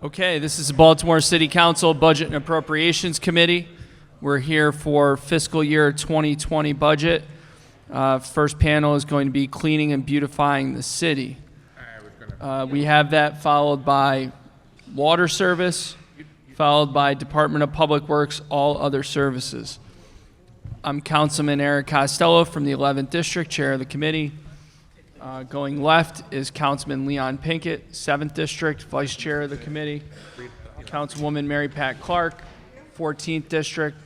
Okay, this is the Baltimore City Council Budget and Appropriations Committee. We're here for fiscal year 2020 budget. First panel is going to be cleaning and beautifying the city. We have that followed by water service, followed by Department of Public Works, all other services. I'm Councilman Eric Costello from the 11th District, Chair of the committee. Going left is Councilman Leon Pinkett, 7th District, Vice Chair of the committee. Councilwoman Mary Pat Clark, 14th District.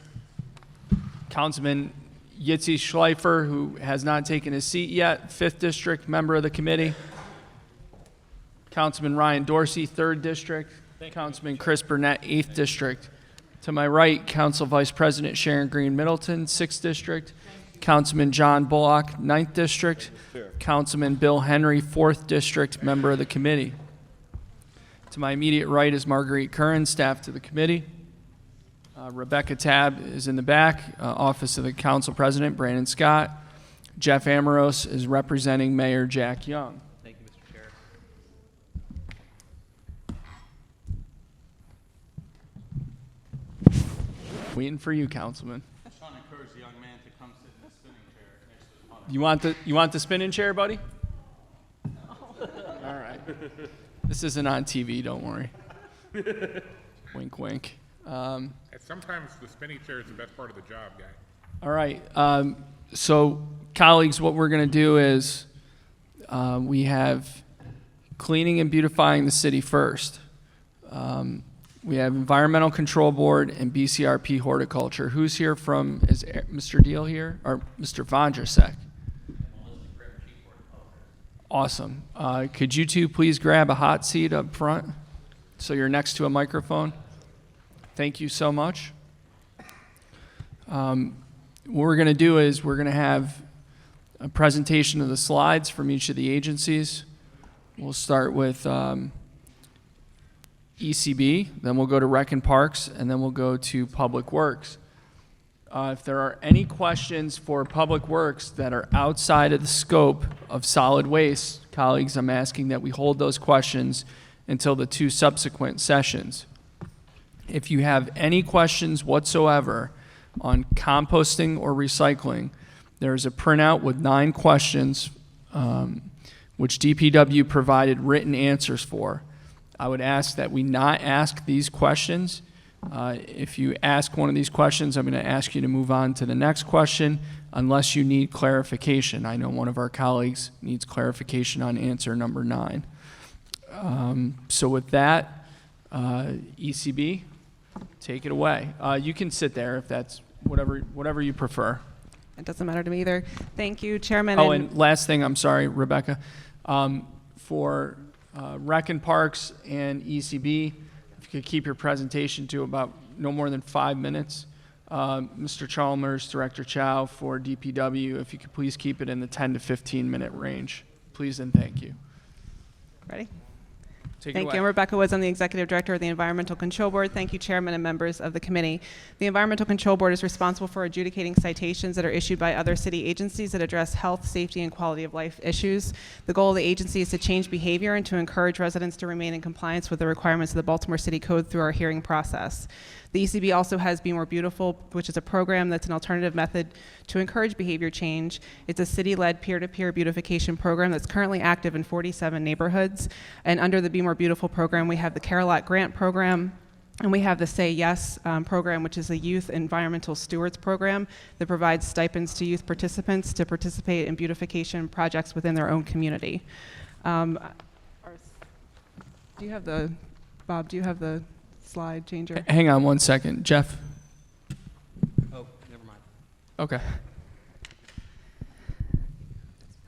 Councilman Yitzi Schleifer, who has not taken his seat yet, 5th District, member of the committee. Councilman Ryan Dorsey, 3rd District. Councilman Chris Burnett, 8th District. To my right, Council Vice President Sharon Green Middleton, 6th District. Councilman John Bullock, 9th District. Councilman Bill Henry, 4th District, member of the committee. To my immediate right is Marguerite Curran, staff to the committee. Rebecca Tabb is in the back, Office of the Council President, Brandon Scott. Jeff Amoros is representing Mayor Jack Young. Thank you, Mr. Chair. Waiting for you, Councilman. I'm trying to encourage the young man to come sit in the spinning chair next to his mother. You want the spinning chair, buddy? No. All right. This isn't on TV, don't worry. Wink, wink. Sometimes the spinning chair is the best part of the job, guy. All right. So, colleagues, what we're going to do is we have cleaning and beautifying the city first. We have Environmental Control Board and BCRP Horticulture. Who's here from, is Mr. Deal here? Or Mr. Vondrasek? Awesome. Could you two please grab a hot seat up front so you're next to a microphone? Thank you so much. What we're going to do is we're going to have a presentation of the slides from each of the agencies. We'll start with ECB, then we'll go to Rec and Parks, and then we'll go to Public Works. If there are any questions for Public Works that are outside of the scope of solid waste, colleagues, I'm asking that we hold those questions until the two subsequent sessions. If you have any questions whatsoever on composting or recycling, there's a printout with 9 questions which DPW provided written answers for. I would ask that we not ask these questions. If you ask one of these questions, I'm going to ask you to move on to the next question unless you need clarification. I know one of our colleagues needs clarification on answer number 9. So with that, ECB, take it away. You can sit there if that's whatever you prefer. It doesn't matter to me either. Thank you, Chairman. Oh, and last thing, I'm sorry, Rebecca. For Rec and Parks and ECB, if you could keep your presentation to about no more than 5 minutes. Mr. Chalmers, Director Chow for DPW, if you could please keep it in the 10 to 15 minute range. Please and thank you. Ready? Thank you. I'm Rebecca Woods. I'm the Executive Director of the Environmental Control Board. Thank you, Chairman and members of the committee. The Environmental Control Board is responsible for adjudicating citations that are issued by other city agencies that address health, safety, and quality of life issues. The goal of the agency is to change behavior and to encourage residents to remain in compliance with the requirements of the Baltimore City Code through our hearing process. The ECB also has Be More Beautiful, which is a program that's an alternative method to encourage behavior change. It's a city-led peer-to-peer beautification program that's currently active in 47 neighborhoods. And under the Be More Beautiful program, we have the Carolot Grant program, and we have the Say Yes program, which is a youth environmental stewards program that provides stipends to youth participants to participate in beautification projects within their own community. Bob, do you have the slide changer? Hang on one second. Jeff? Oh, never mind. Okay.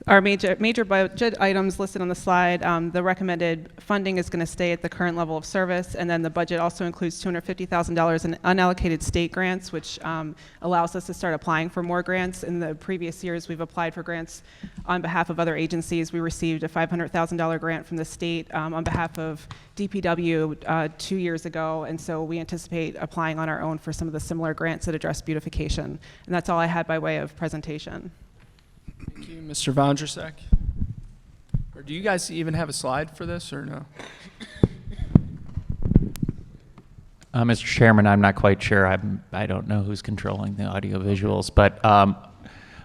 Our major budget items listed on the slide, the recommended funding is going to stay at the current level of service, and then the budget also includes $250,000 in unallocated state grants, which allows us to start applying for more grants. In the previous years, we've applied for grants on behalf of other agencies. We received a $500,000 grant from the state on behalf of DPW 2 years ago, and so we anticipate applying on our own for some of the similar grants that address beautification. And that's all I had by way of presentation. Thank you, Mr. Vondrasek. Or do you guys even have a slide for this or no? Mr. Chairman, I'm not quite sure. I don't know who's controlling the audio visuals, but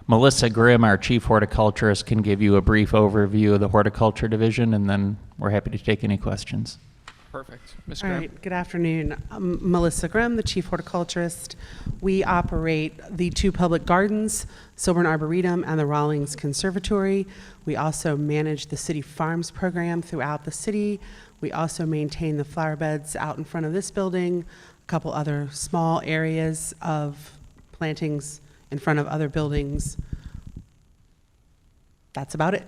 Melissa Grimm, our chief horticulturist, can give you a brief overview of the horticulture division, and then we're happy to take any questions. Perfect. Ms. All Graham? right, good afternoon. I'm Melissa Grimm, the chief horticulturist. We operate the 2 public gardens, Silburn Arboretum and the Rawlings Conservatory. We also manage the city farms program throughout the city. We also maintain the flower beds out in front of this building, a couple other small areas of plantings in front of other buildings. That's about it.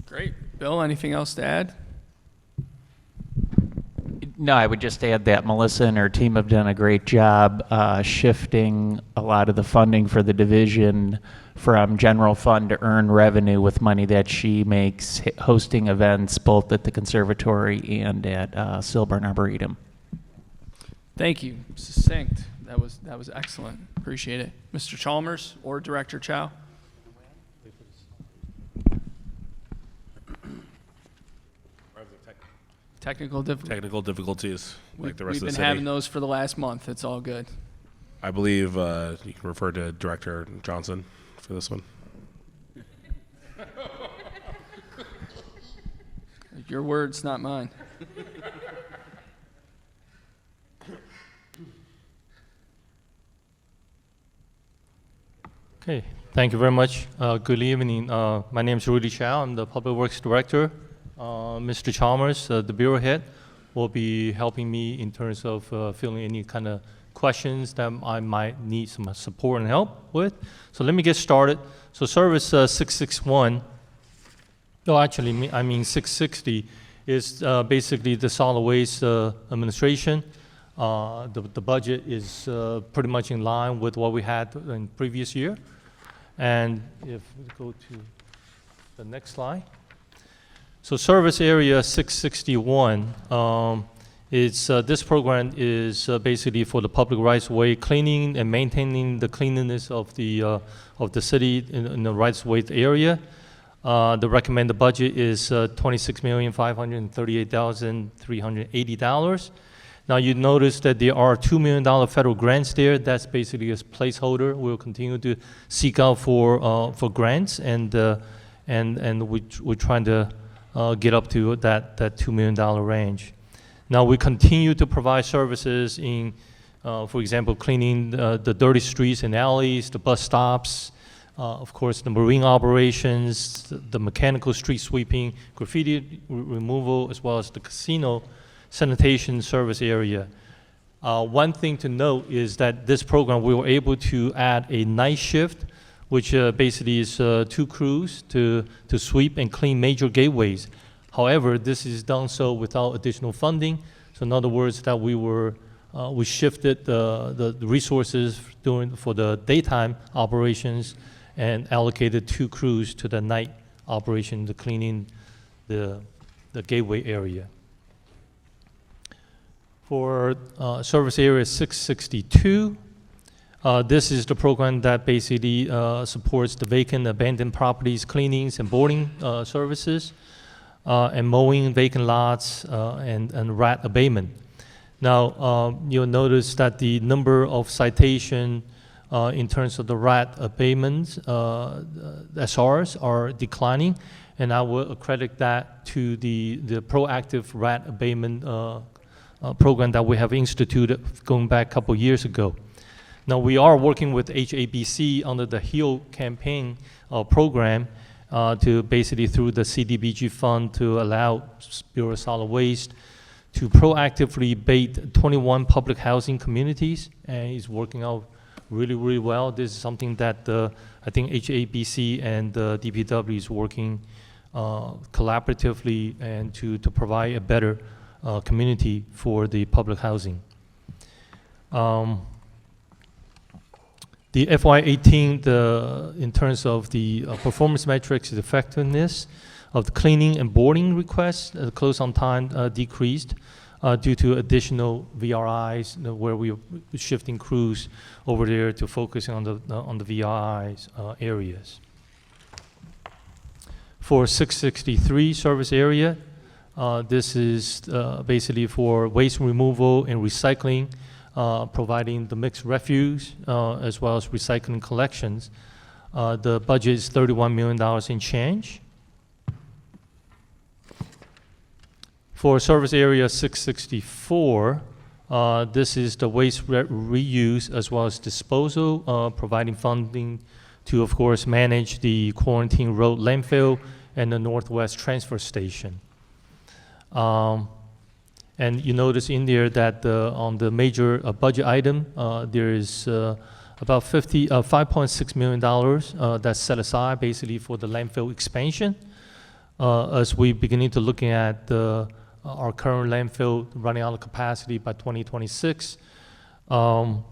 Great. Bill, anything else to add? No, I would just add that Melissa and her team have done a great job shifting a lot of the funding for the division from general fund to earn revenue with money that she makes hosting events both at the conservatory and at Silburn Arboretum. Thank you. Succinct. That was excellent. Appreciate it. Mr. Chalmers or Director Chow? Technical difficulties, like the rest We've of the been city. having those for the last month. It's all good. I believe you can refer to Director Johnson for this one. Your words, not mine. Okay, thank you very much. Good evening. My name is Rudy Chow. I'm the Public Works Director. Mr. Chalmers, the Bureau Head, will be helping me in terms of filling any kind of questions that I might need some support and help with. So let me get started. So service 661, I mean 660, is basically the solid waste administration. The budget is pretty much in line with what we had in previous year. And if we go to the next slide. So service area 661, this program is basically for the public rights of way cleaning and maintaining the cleanliness of the city in the rights of way area. The recommended budget is $26,538,380. Now you notice that there are $2 million federal grants there. That's basically a placeholder. We'll continue to seek out for grants, and we're trying to get up to that $2 million range. Now we continue to provide services in, for example, cleaning the dirty streets and alleys, the bus stops, of course the marine operations, the mechanical street sweeping, graffiti removal, as well as the casino sanitation service area. One thing to note is that this program, we were able to add a night shift, which basically is 2 crews to sweep and clean major gateways. However, this is done so without additional funding. So in other words, that we shifted the resources for the daytime operations and allocated 2 crews to the night operation to cleaning the gateway area. For service area 662, this is the program that basically supports the vacant, abandoned properties, cleanings and boarding services, and mowing vacant lots and rat abatement. Now, you'll notice that the number of citation in terms of the rat abatements, SRs, are declining, and I will accredit that to the proactive rat abatement program that we have instituted going back a couple years ago. Now we are working with HABC under the HEAL campaign program to basically through the CDBG fund to allow Bureau of Solid Waste to proactively bait 21 public housing communities, and it's working out really, really well. This is something that I think HABC and DPW is working collaboratively and to provide a better community for the public housing. The FY18, in terms of the performance metrics, the effectiveness of the cleaning and boarding requests, the close on time decreased due to additional VRIs, where we are shifting crews over there to focus on the VRIs areas. For 663 service area, This is basically for waste removal and recycling, providing the mixed refuse as well as recycling collections. The budget is $31 million in change. For service area 664, this is the waste reuse as well as disposal, providing funding to, of course, manage the Quarantine Road landfill and the Northwest Transfer Station. And you notice in there that on the major budget item, there is about $5.6 million that's set aside basically for the landfill expansion. As we beginning to looking at our current landfill running out of capacity by 2026. Of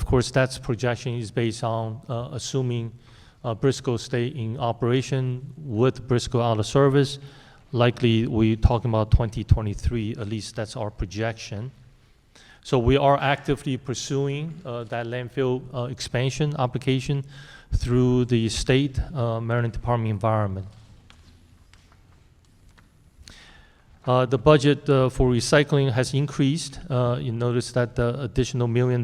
course, that's projection is based on assuming Briscoe stay in operation with Briscoe out of service. Likely, we're talking about 2023, at least that's our projection. So we are actively pursuing that landfill expansion application through the state Maryland Department of Environment. The budget for recycling has increased. You notice that the additional $1 million,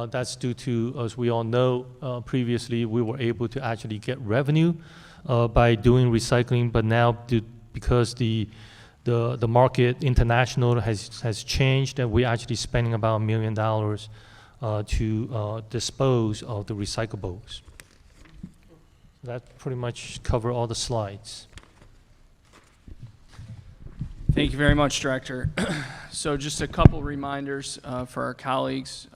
that's due to, as we all know, previously we were able to actually get revenue by doing recycling, but now because the market international has changed, and we're actually spending about $1 million to dispose of the recyclables. That pretty much cover all the slides. Thank you very much, Director. So just a couple reminders for our colleagues.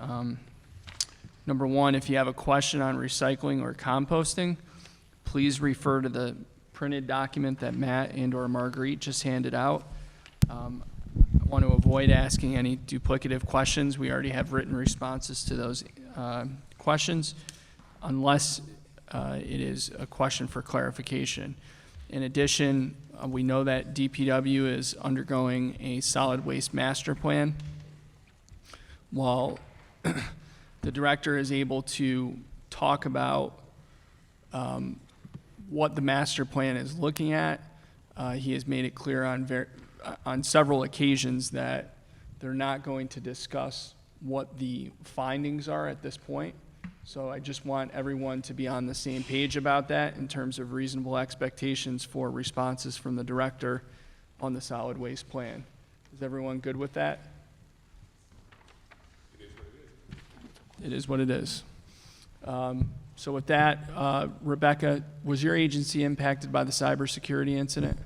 Number one, if you have a question on recycling or composting, please refer to the printed document that Matt and or Marguerite just handed out. I want to avoid asking any duplicative questions. We already have written responses to those questions, unless it is a question for clarification. In addition, we know that DPW is undergoing a solid waste master plan. While the director is able to talk about what the master plan is looking at, he has made it clear on several occasions that they're not going to discuss what the findings are at this point. So I just want everyone to be on the same page about that in terms of reasonable expectations for responses from the director on the solid waste plan. Is everyone good with that? It is what it is. So with that, Rebecca, was your agency impacted by the cybersecurity incident?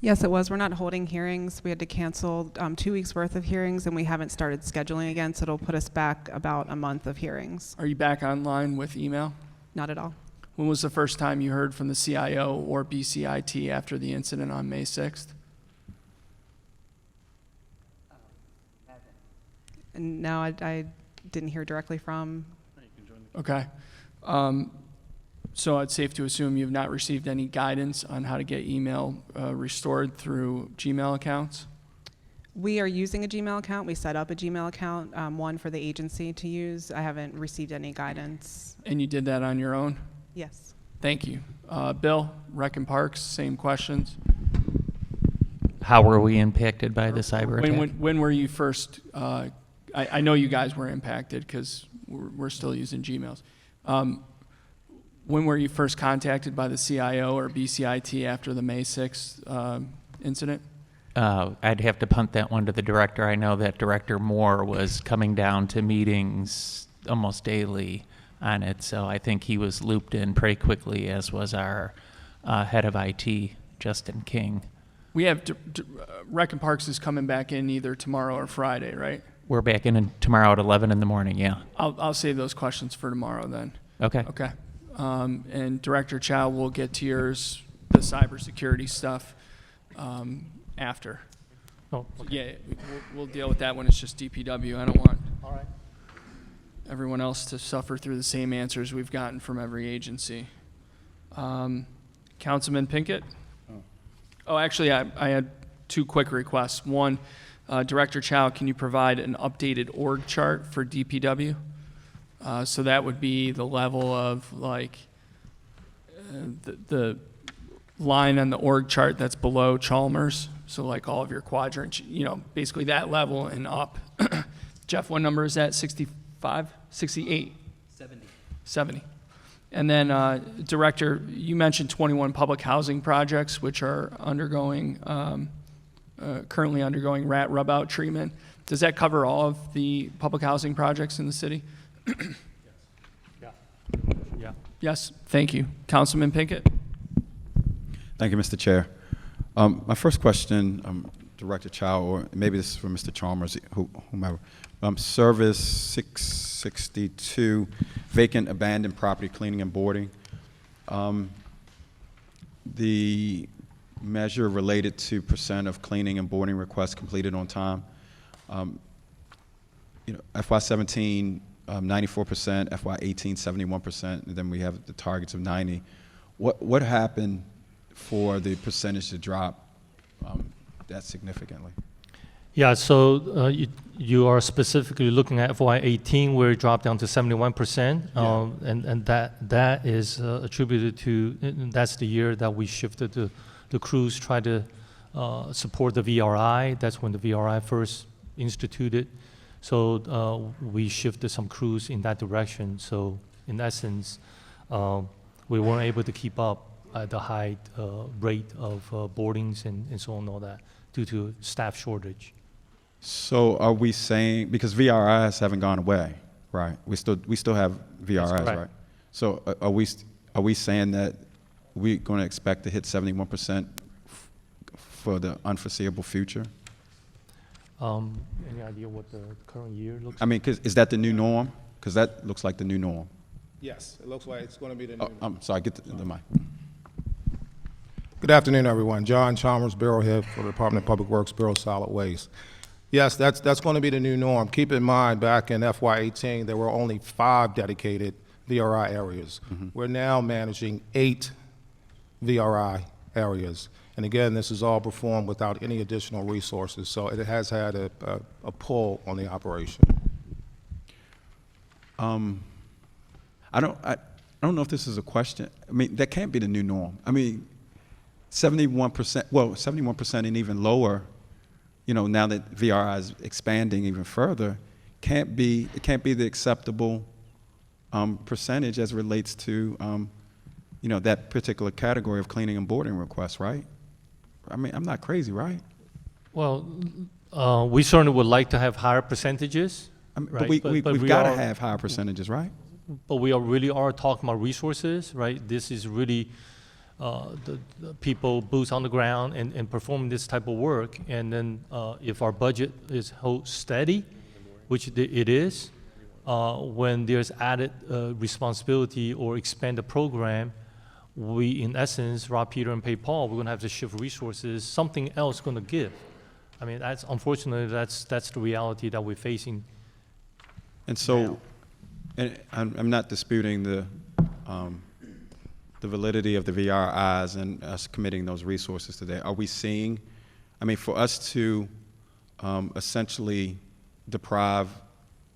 Yes, it was. We're not holding hearings. We had to cancel 2 weeks worth of hearings, and we haven't started scheduling again, so it'll put us back about a month of hearings. Are you back online with email? Not at all. When was the first time you heard from the CIO or BCIT after the incident on May 6th? And no, I didn't hear directly from. Okay. So it's safe to assume you've not received any guidance on how to get email restored through Gmail accounts? We are using a Gmail account. We set up a Gmail account, one for the agency to use. I haven't received any guidance. And you did that on your own? Yes. Thank you. Bill, Rec and Parks, same questions. How were we impacted by the cyber attack? When were you first, I know you guys were impacted because we're still using Gmails. When were you first contacted by the CIO or BCIT after the May 6th incident? I'd have to punt that one to the director. I know that Director Moore was coming down to meetings almost daily on it, so I think he was looped in pretty quickly, as was our head of IT, Justin King. We have, Rec and Parks is coming back in either tomorrow or Friday, right? We're back in tomorrow at 11 in the morning, yeah. I'll save those questions for tomorrow then. Okay. Okay. And Director Chow, we'll get to yours, the cybersecurity stuff, after. Oh, Yeah, we'll deal with that when it's just DPW. I don't want everyone else to suffer through the same answers we've gotten from every agency. Councilman Pinkett? Oh, actually, I had two quick requests. One, Director Chow, can you provide an updated org chart for DPW? So that would be the level of like the line on the org chart that's below Chalmers. So like all of your quadrants, you know, basically that level and up. Jeff, what number is that? 65? 68? 70. And then, Director, you mentioned 21 public housing projects which are undergoing, currently undergoing rat rub-out treatment. Does that cover all of the public housing projects in the city? Yeah. Yes, thank you. Councilman Pinkett? Thank you, Mr. Chair. My first question, Director Chow, or maybe this is for Mr. Chalmers, whomever. Service 662, vacant abandoned property cleaning and boarding. The measure related to % of cleaning and boarding requests completed on time. FY17, 94%, FY18, 71%, and then we have the targets of 90. What happened for the percentage to drop that significantly? Yeah, so you are specifically looking at FY18 where it dropped down to 71%, and that is attributed to, that's the year that we shifted the crews, try to support the VRI. That's when the VRI first instituted. So we shifted some crews in that direction. So in essence, we weren't able to keep up at the high rate of boardings and so on and all that due to staff shortage. So are we saying, because VRIs haven't gone away, right? We still have VRIs, right? So are we saying that we're going to expect to hit 71% for the unforeseeable future? Any idea what the current year looks like? I mean, is that the new norm? Because that looks like the new norm. Yes, it looks like it's going to be the new. I'm sorry, get the mic. Good afternoon, everyone. John Chalmers, Bureau Head for the Department of Public Works, Bureau of Solid Waste. Yes, that's going to be the new norm. Keep in mind, back in FY18, there were only 5 dedicated VRI areas. We're now managing 8 VRI areas. And again, this is all performed without any additional resources, so it has had a pull on the operation. I don't know if this is a question. I mean, that can't be the new norm. I mean, 71%, well, 71% and even lower, you know, now that VRI is expanding even further, it can't be the acceptable percentage as it relates to, you know, that particular category of cleaning and boarding requests, right? I mean, I'm not crazy, right? Well, we certainly would like to have higher percentages. I mean, right? but we've got to have higher percentages, right? But we really are talking about resources, right? This is really the people boots on the ground and performing this type of work. And then if our budget is held steady, which it is, when there's added responsibility or expand the program, we, in essence, rob Peter and pay Paul. We're going to have to shift resources. Something else going to give. I mean, unfortunately, that's the reality that we're facing. And so, and I'm not disputing the validity of the VRIs and us committing those resources today. Are we seeing, I mean, for us to essentially deprive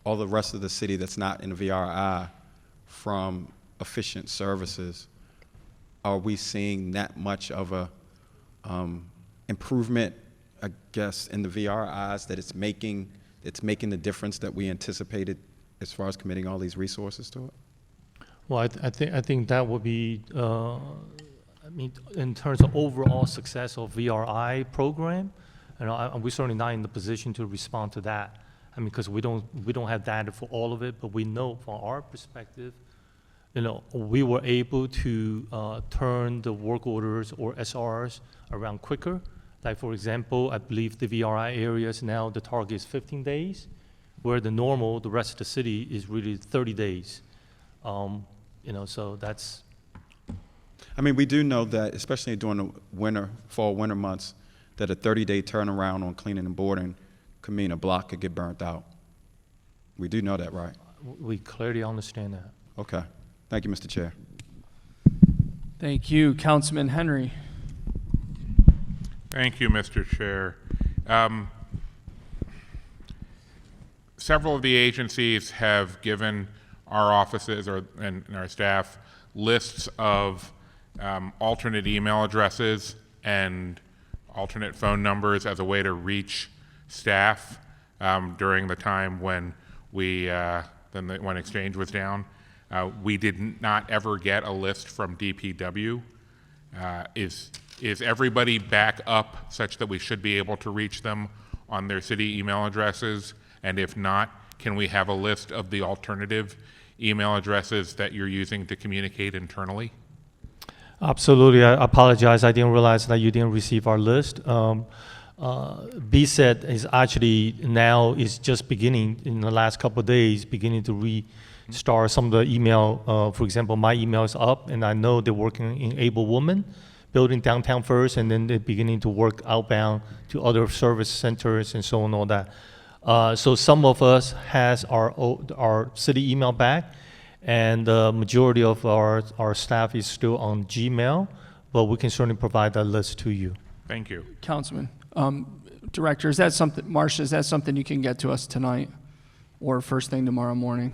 all the rest of the city that's not in the VRI from efficient services, are we seeing that much of a improvement, I guess, in the VRIs that it's making the difference that we anticipated as far as committing all these resources to it? Well, I think that would be, I mean, in terms of overall success of VRI program, you know, we're certainly not in the position to respond to that. I mean, because we don't have data for all of it, but we know from our perspective, you know, we were able to turn the work orders or SRs around quicker. Like, for example, I believe the VRI areas now, the target is 15 days, where the rest of the city is really 30 days. You know, so that's... I mean, we do know that, especially during the fall, winter months, that a 30-day turnaround on cleaning and boarding could mean a block could get burnt out. We do know that, right? We clearly understand that. Okay. Thank you, Mr. Chair. Thank you. Councilman Henry. Thank you, Mr. Chair. Several of the agencies have given our offices and our staff lists of alternate email addresses and alternate phone numbers as a way to reach staff during the time when when Exchange was down. We did not ever get a list from DPW. Is everybody back up such that we should be able to reach them on their city email addresses? And if not, can we have a list of the alternative email addresses that you're using to communicate internally? Absolutely. I apologize. I didn't realize that you didn't receive our list. BSET is actually now is just beginning in the last couple of days, beginning to restart some of the email. For example, my email is up, and I know they're working in Able Woman, building downtown first, and then they're beginning to work outbound to other service centers and so on, all that. So some of us has our city email back, and the majority of our staff is still on Gmail, but we can certainly provide that list to you. Thank you. Councilman, Director, is that something, Marcia, is that something you can get to us tonight or first thing tomorrow morning?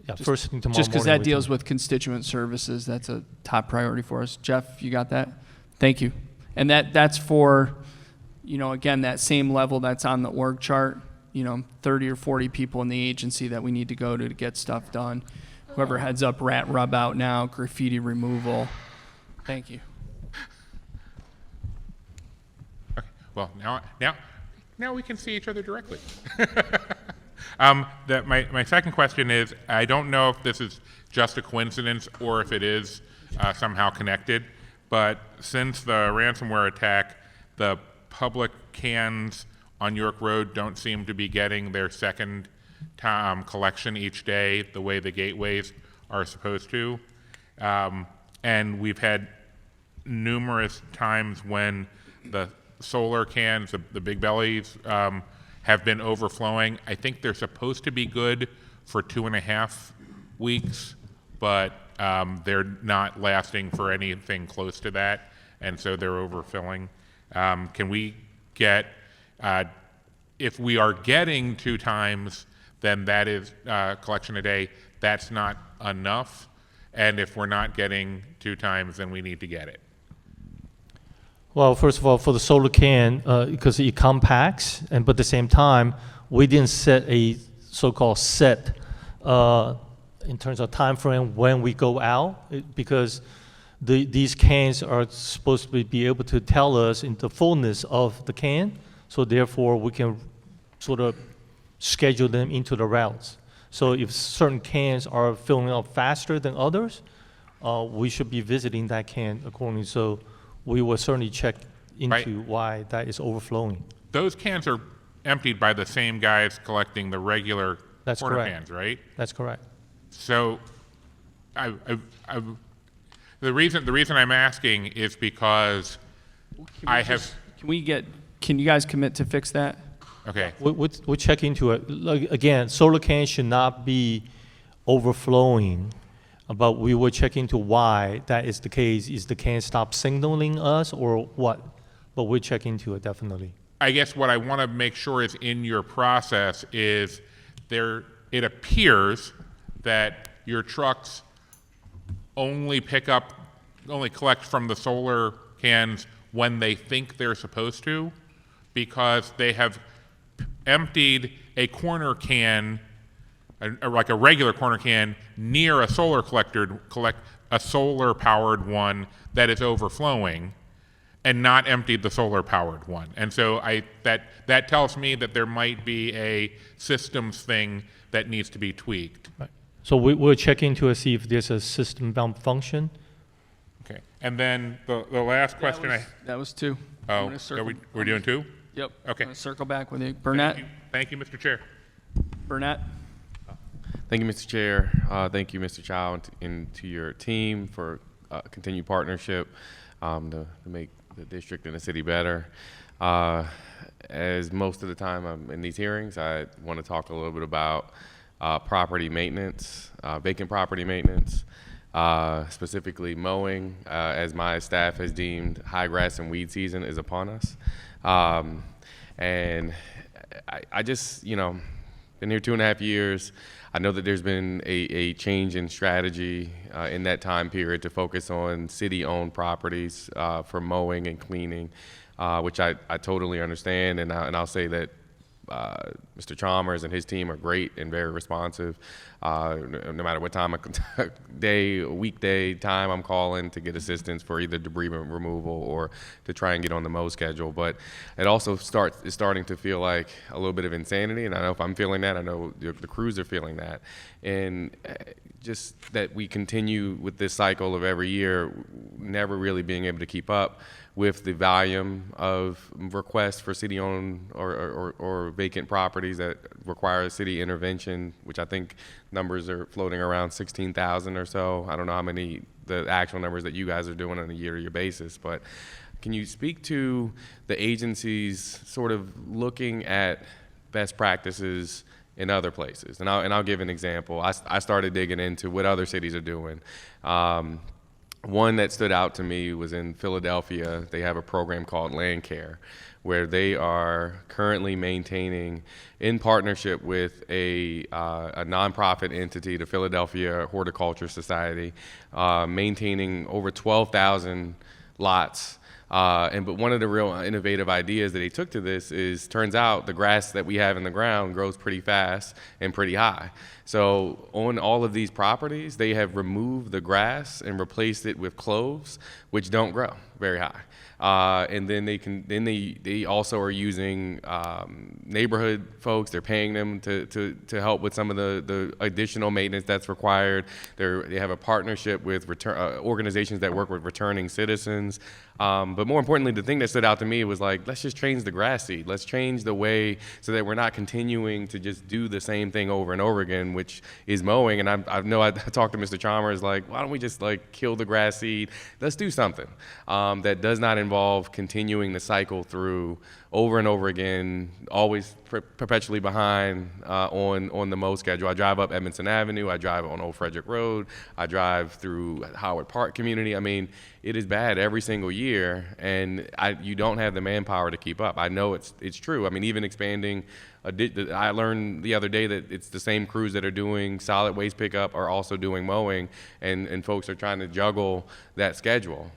Yeah, first thing tomorrow Just because morning that we deals can- with constituent services, that's a top priority for us. Jeff, you got that? Thank you. And that's for, again, that same level that's on the org chart, 30 or 40 people in the agency that we need to go to get stuff done. Whoever heads up rat rub out now, graffiti removal. Thank you. Okay. Well, now we can see each other directly. My second question is, I don't know if this is just a coincidence or if it is somehow connected, but since the ransomware attack, the public cans on York Road don't seem to be getting their second collection each day the way the gateways are supposed to. And we've had numerous times when the solar cans, the big bellies, have been overflowing. I think they're supposed to be good for 2.5 weeks, but they're not lasting for anything close to that, and so they're overfilling. Can we get, if we are getting 2 times, then that is collection a day. That's not enough, and if we're not getting 2 times, then we need to get it. Well, first of all, for the solar can, because it compacts, but at the same time, we didn't set a so-called set in terms of time frame when we go out, because these cans are supposed to be able to tell us in the fullness of the can, so therefore we can sort of schedule them into the routes. So if certain cans are filling up faster than others, we should be visiting that can accordingly. So we will certainly check into why that is overflowing. Those cans are emptied by the same guys collecting the regular That's quarter correct. cans, right? That's correct. So, the reason I'm asking is because Can you guys commit to fix that? Okay. We'll check into it. Like, again, solar cans should not be overflowing, but we will check into why that is the case. Is the can stop signaling us or what? But we'll check into it, definitely. I guess what I want to make sure is in your process is it appears that your trucks only collect from the solar cans when they think they're supposed to, because they have emptied a corner can, like a regular corner can, near a solar a solar powered one that is overflowing, and not emptied the solar powered one. And so that tells me that there might be a systems thing that needs to be tweaked. Right. So we'll check into it, see if there's a system function. Okay. And then the last question That was 2. Oh, I'm gonna we're doing 2? Yep. Okay. I'm gonna circle back with you. Burnett? Thank you, Mr. Chair. Burnett? Thank you, Mr. Chair. Thank you, Mr. Chow, and to your team for continued partnership to make the district and the city better. As most of the time I'm in these hearings, I want to talk a little bit about property maintenance, vacant property maintenance, specifically mowing, as my staff has deemed high grass and weed season is upon us. And I just, been here 2.5 years. I know that there's been a change in strategy in that time period to focus on city-owned properties for mowing and cleaning, which I totally understand, and I'll say that Mr. Chalmers and his team are great and very responsive. No matter what time of day, weekday time I'm calling to get assistance for either debris removal or to try and get on the mow schedule. But it also is starting to feel like a little bit of insanity, and I know if I'm feeling that, I know the crews are feeling that. And just that we continue with this cycle of every year never really being able to keep up with the volume of requests for city-owned or vacant properties that require city intervention, which I think numbers are floating around 16,000 or so. I don't know how many the actual numbers that you guys are doing on a year-to-year basis, but can you speak to the agencies sort of looking at best practices in other places? And I'll give an example. I started digging into what other cities are doing. One that stood out to me was in Philadelphia. They have a program called Land Care, where they are currently maintaining, in partnership with a nonprofit entity, the Philadelphia Horticulture Society, maintaining over 12,000 lots. But one of the real innovative ideas that they took to this is, turns out the grass that we have in the ground grows pretty fast and pretty high. So on all of these properties, they have removed the grass and replaced it with cloves, which don't grow very high. And then they also are using neighborhood folks. They're paying them to help with some of the additional maintenance that's required. They have a partnership with organizations that work with returning citizens. But more importantly, the thing that stood out to me was like, let's just change the grass seed. Let's change the way so that we're not continuing to just do the same thing over and over again, which is mowing. And I know I talked to Mr. Chalmers, like, why don't we just like kill the grass seed? Let's do something that does not involve continuing the cycle through over and over again, always perpetually behind on the mow schedule. I drive up Edmondson Avenue, I drive on Old Frederick Road, I drive through Howard Park community. I mean, it is bad every single year, and you don't have the manpower to keep up. I know it's true. I mean, even expanding, I learned the other day that it's the same crews that are doing solid waste pickup are also doing mowing, and folks are trying to juggle that schedule,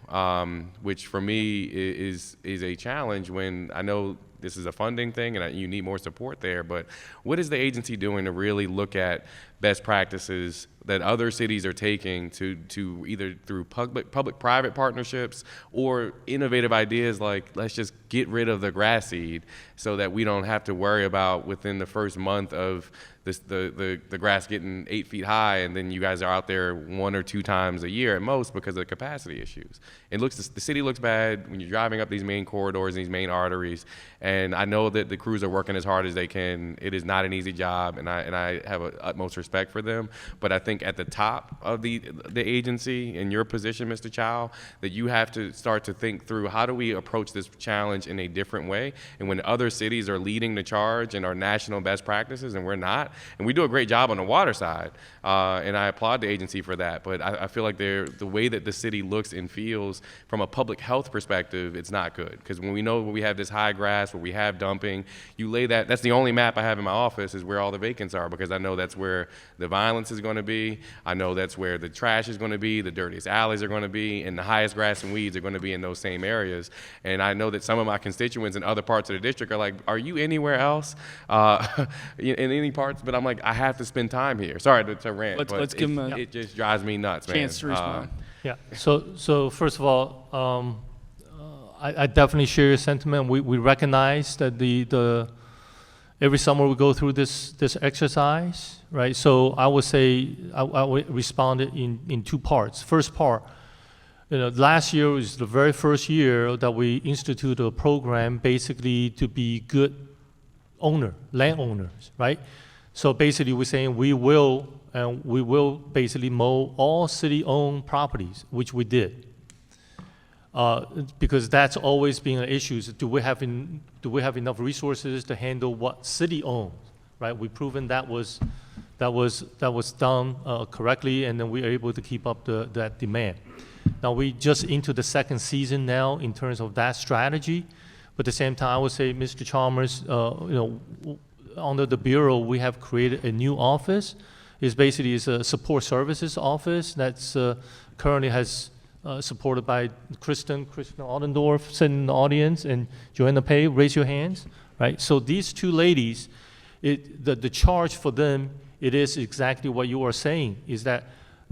which for me is a challenge when I know this is a funding thing and you need more support there, but what is the agency doing to really look at best practices that other cities are taking to either through public-private partnerships or innovative ideas like, let's just get rid of the grass seed so that we don't have to worry about within the first month of the grass getting 8 feet high, and then you guys are out there 1 or 2 times a year at most because of the capacity issues. The city looks bad when you're driving up these main corridors and these main arteries, and I know that the crews are working as hard as they can. It is not an easy job, and I have utmost respect for them, but I think at the top of the agency, in your position, Mr. Chow, that you have to start to think through, how do we approach this challenge in a different way? And when other cities are leading the charge and are national best practices and we're not, and we do a great job on the water side, and I applaud the agency for that, but I feel like the way that the city looks and feels from a public health perspective, it's not good. Because when we know we have this high grass, where we have dumping, you lay that's the only map I have in my office is where all the vacants are, because I know that's where the violence is going to be. I know that's where the trash is going to be, the dirtiest alleys are going to be, and the highest grass and weeds are going to be in those same areas. And I know that some of my constituents in other parts of the district are like, are you anywhere else in any parts? But I'm like, I have to spend time here. Sorry to rant, Let's give him it just drives me nuts, man. chance to respond. Yeah. So first of all, I definitely share your sentiment. We recognize that every summer we go through this exercise, right? So I would say I would respond in 2 parts. First part, last year was the very first year that we instituted a program basically to be good landowners, right? So basically we're saying we will basically mow all city-owned properties, which we did. Because that's always been an issue. So do we have enough resources to handle what city owns, right? We've proven that was done correctly, and then we are able to keep up that demand. Now we just into the second season now in terms of that strategy, but at the same time I would say, Mr. Chalmers, under the bureau, we have created a new office. It's basically a support services office that's currently has supported by Kristen Ottendorf, sitting in the audience, and Joanna Pei, raise your hands, right? So these two ladies, the charge for them, it is exactly what you are saying, is that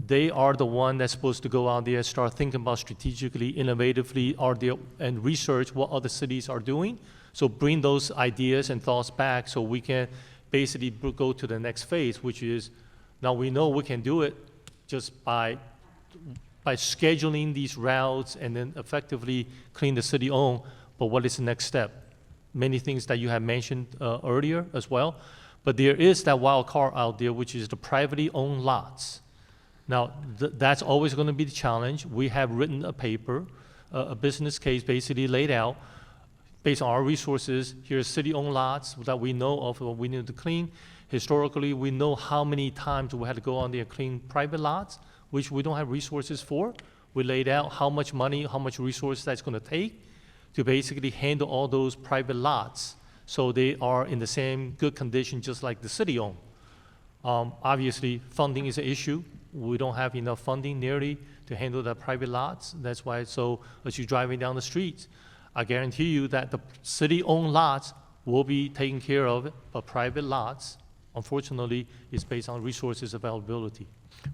they are the one that's supposed to go out there, start thinking about strategically, innovatively, and research what other cities are doing. So bring those ideas and thoughts back so we can basically go to the next phase, which is, now we know we can do it just by scheduling these routes and then effectively clean the city own, but what is the next step? Many things that you have mentioned earlier as well, but there is that wild card out there, which is the privately owned lots. Now, that's always going to be the challenge. We have written a paper, a business case basically laid out, based on our resources. Here's city-owned lots that we know of what we need to clean. Historically, we know how many times we had to go on there and clean private lots, which we don't have resources for. We laid out how much money, how much resources that's going to take to basically handle all those private lots so they are in the same good condition just like the city-owned. Obviously, funding is an issue. We don't have enough funding nearly to handle the private lots. That's why, so as you're driving down the streets, I guarantee you that the city-owned lots will be taken care of, but private lots, unfortunately, is based on resources availability.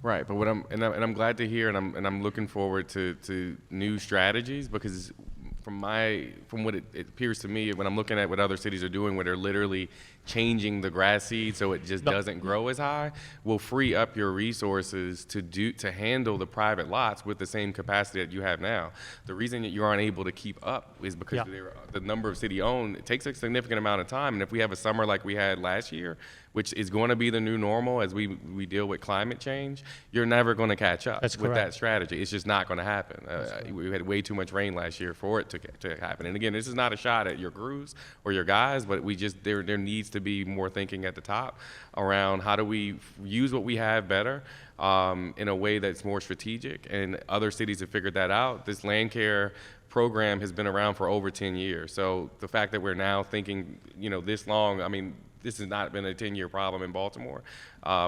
Right, but what I'm glad to hear, and I'm looking forward to new strategies, because from what it appears to me, when I'm looking at what other cities are doing, where they're literally changing the grass seed so it just doesn't grow as high, will free up your resources to handle the private lots with the same capacity that you have now. The reason that you aren't able to keep up is because the number of city-owned, it takes a significant amount of time, and if we have a summer like we had last year, which is going to be the new normal as we deal with climate change, you're never going to catch up with that strategy. It's just not going to happen. We had way too much rain last year for it to happen. And again, this is not a shot at your crews or your guys, but there needs to be more thinking at the top around how do we use what we have better in a way that's more strategic. And other cities have figured that out. This land care program has been around for over 10 years. So the fact that we're now thinking, this long, I mean, this has not been a 10-year problem in Baltimore.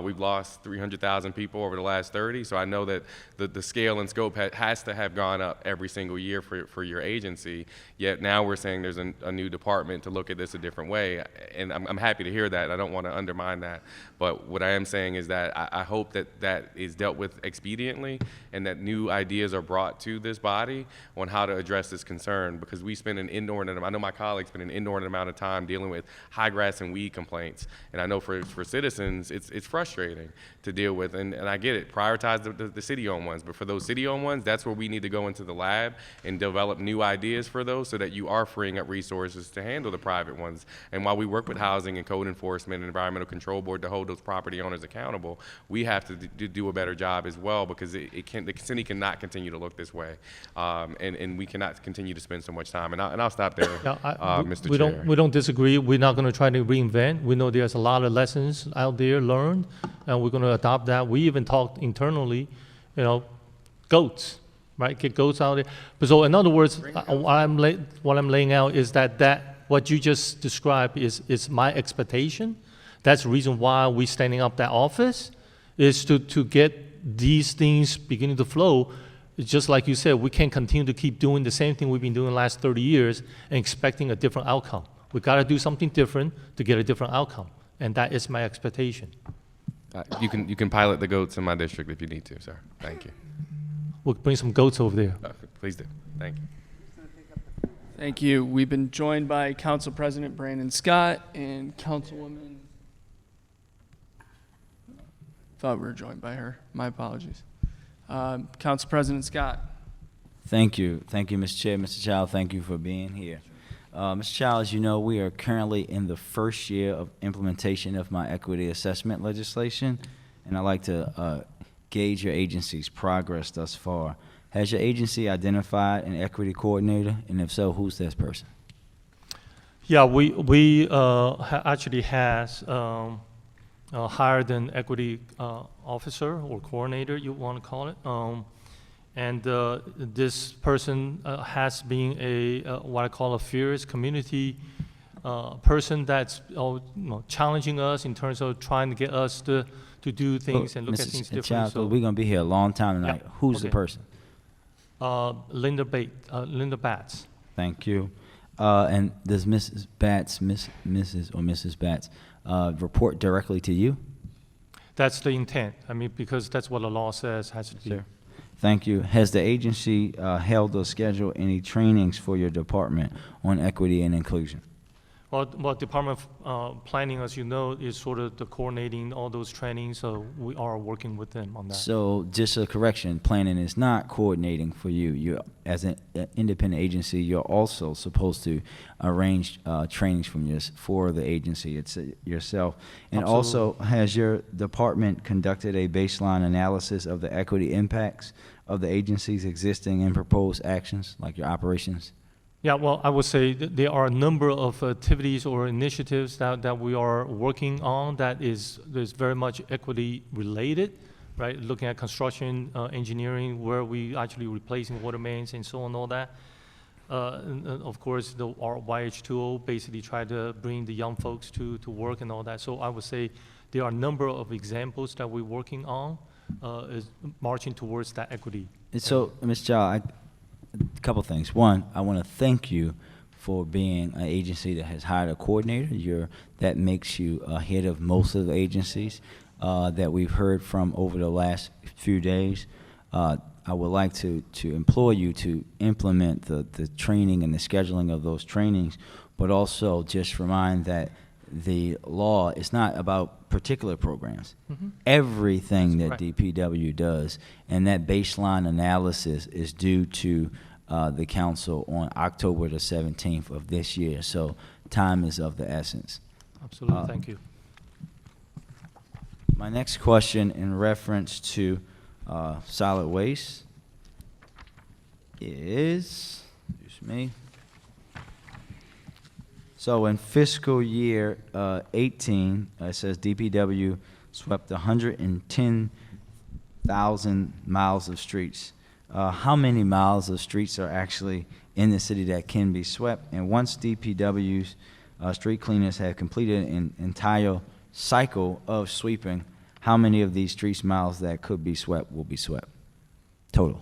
We've lost 300,000 people over the last 30, so I know that the scale and scope has to have gone up every single year for your agency, yet now we're saying there's a new department to look at this a different way, and I'm happy to hear that. I don't want to undermine that, but what I am saying is that I hope that is dealt with expediently and that new ideas are brought to this body on how to address this concern, because we spend an inordinate amount, I know my colleagues spend an inordinate amount of time dealing with high grass and weed complaints, and I know for citizens, it's frustrating to deal with, and I get it. Prioritize the city-owned ones, but for those city-owned ones, that's where we need to go into the lab and develop new ideas for those so that you are freeing up resources to handle the private ones. And while we work with housing and code enforcement and environmental control board to hold those property owners accountable, we have to do a better job as well, because the city cannot continue to look this way, and we cannot continue to spend so much time. And I'll stop there, Mr. Chair. We don't disagree. We're not going to try to reinvent. We know there's a lot of lessons out there learned, and we're going to adopt that. We even talked internally, goats, right? Get goats out there. But so in other words, what I'm laying out is that what you just described is my expectation. That's the reason why we're standing up that office, is to get these things beginning to flow. It's just like you said, we can't continue to keep doing the same thing we've been doing the last 30 years and expecting a different outcome. We got to do something different to get a different outcome, and that is my expectation. You can pilot the goats in my district if you need to, sir. Thank you. We'll bring some goats over there. Please do. Thank you. Thank you. We've been joined by Council President Brandon Scott and Councilwoman. Thought we were joined by her. My apologies. Council President Scott. Thank you. Thank you, Mr. Chair. Mr. Child, thank you for being here. Mr. Child, as you know, we are currently in the first year of implementation of my equity assessment legislation, and I'd like to gauge your agency's progress thus far. Has your agency identified an equity coordinator, and if so, who's this person? Yeah, we actually has hired an equity officer or coordinator, you want to call it. And this person has been what I call a fierce community person that's challenging us in terms of trying to get us to do things and look at things differently. Child, So, we're gonna be here a long time tonight. Yeah, Who's the okay. person? Linda Batts. Thank you. And does Mrs. Batts, Mrs. Batts, report directly to you? That's the intent. I mean, because that's what the law says has to be. Sure. Thank you. Has the agency held or scheduled any trainings for your department on equity and inclusion? Well, Department of Planning, as you know, is sort of the coordinating all those trainings, so we are working with them on that. So just a correction, planning is not coordinating for you. You, as an independent agency, you're also supposed to arrange trainings for the agency yourself. And also, has your department conducted a baseline analysis of the equity impacts of the agency's existing and proposed actions, like your operations? Yeah, well, I would say there are a number of activities or initiatives that we are working on that is very much equity related, right? Looking at construction, engineering, where we actually replacing water mains and so on, all that. And of course, our YH2O basically try to bring the young folks to work and all that. So I would say there are a number of examples that we're working on, is marching towards that equity. So, Ms. Chow, a couple things. One, I want to thank you for being an agency that has hired a coordinator. That makes you ahead of most of the agencies that we've heard from over the last few days. I would like to implore you to implement the training and the scheduling of those trainings, but also just remind that the law is not about particular programs. Mm-hmm. Everything that Right. DPW does, and that baseline analysis is due to the council on October the 17th of this year. So time is of the essence. Absolutely, thank you. My next question in reference to solid waste is, excuse me. So in fiscal year 18, it says DPW swept 110,000 miles of streets. How many miles of streets are actually in the city that can be swept? And once DPW's street cleaners have completed an entire cycle of sweeping, how many of these street miles that could be swept will be swept? Total.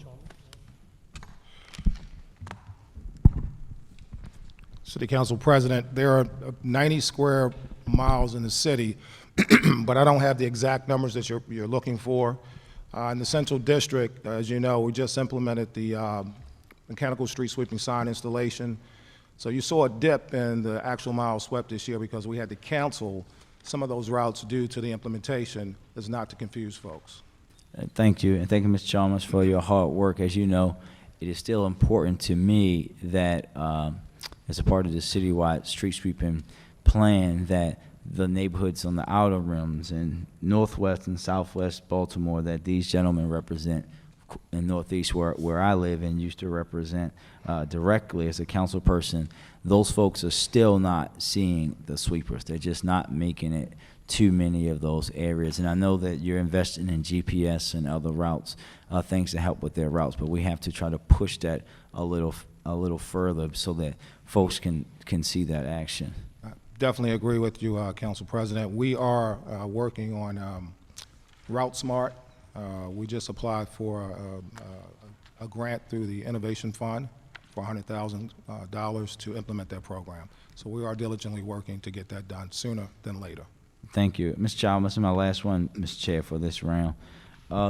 City Council President, there are 90 square miles in the city, but I don't have the exact numbers that you're looking for. In the Central District, as you know, we just implemented the mechanical street sweeping sign installation. So you saw a dip in the actual miles swept this year because we had to cancel some of those routes due to the implementation. Is not to confuse folks. Thank you, and thank you, Ms. Chalmers, for your hard work. As you know, it is still important to me that as a part of the citywide street sweeping plan that the neighborhoods on the outer rims in northwest and southwest Baltimore that these gentlemen represent in northeast where I live and used to represent directly as a council person, those folks are still not seeing the sweepers. They're just not making it to many of those areas. And I know that you're investing in GPS and other routes, things to help with their routes, but we have to try to push that a little further so that folks can see that action. I definitely agree with you, Council President. We are working on Route Smart. We just applied for a grant through the Innovation Fund for $100,000 to implement that program. So we are diligently working to get that done sooner than later. Thank you. Ms. Chalmers, this is my last one, Mr. Chair, for this round.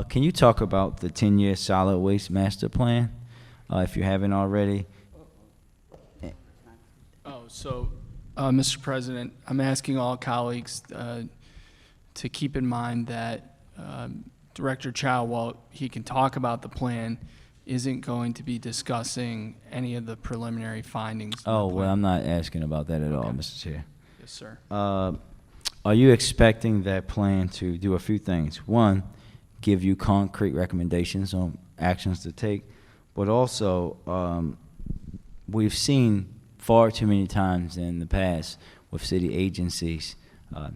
Can you talk about the 10-year solid waste master plan, if you haven't already? Mr. President, I'm asking all colleagues to keep in mind that Director Chow, while he can talk about the plan, isn't going to be discussing any of the preliminary findings. Oh, well, I'm not asking about that at all, Mr. Chair. Yes, sir. Are you expecting that plan to do a few things? One, give you concrete recommendations on actions to take, but also we've seen far too many times in the past with city agencies,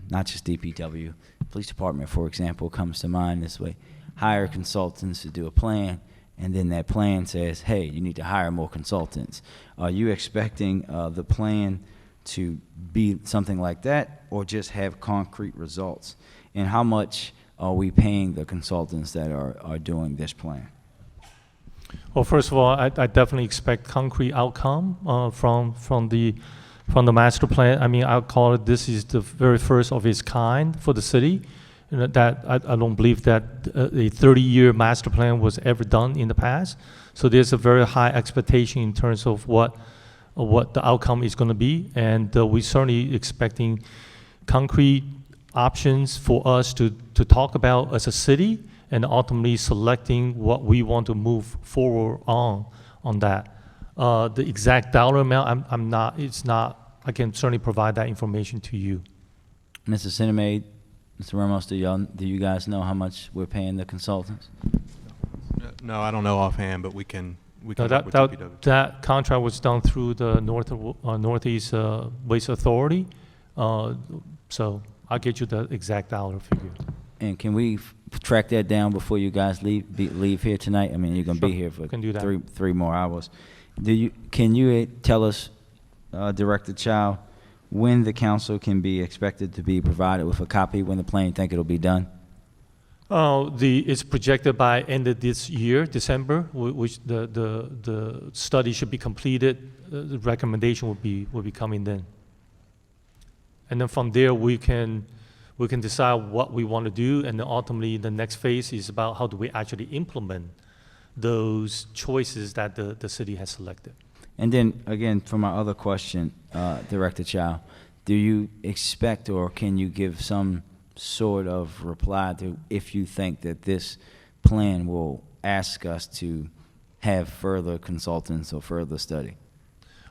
not just DPW, police department, for example, comes to mind this way, hire consultants to do a plan, and then that plan says, hey, you need to hire more consultants. Are you expecting the plan to be something like that, or just have concrete results? And how much are we paying the consultants that are doing this plan? Well, first of all, I definitely expect concrete outcome from the master plan. I mean, I'll call it, this is the very first of its kind for the city. You know, that I don't believe that a 30-year master plan was ever done in the past. So there's a very high expectation in terms of what the outcome is going to be, and we're certainly expecting concrete options for us to talk about as a city, and ultimately selecting what we want to move forward on that. The exact dollar amount, I can certainly provide that information to you. Mr. Sinemaid, Mr. Ramos, do you guys know how much we're paying the consultants? No, I don't know offhand, but we can No, work with DPW. that contract was done through the Northeast Waste Authority, so I'll get you the exact dollar figure. And can we track that down before you guys leave here tonight? I mean, you're going to be here for Can do that. three more hours. Can you tell us, Director Chow, when the council can be expected to be provided with a copy, when the plan think it'll be done? It's projected by end of this year, December, which the study should be completed. The recommendation will be coming then, and then from there we can decide what we want to do, and then ultimately the next phase is about how do we actually implement those choices that the city has selected. And then again, for my other question, Director Chow, do you expect, or can you give some sort of reply to if you think that this plan will ask us to have further consultants or further study?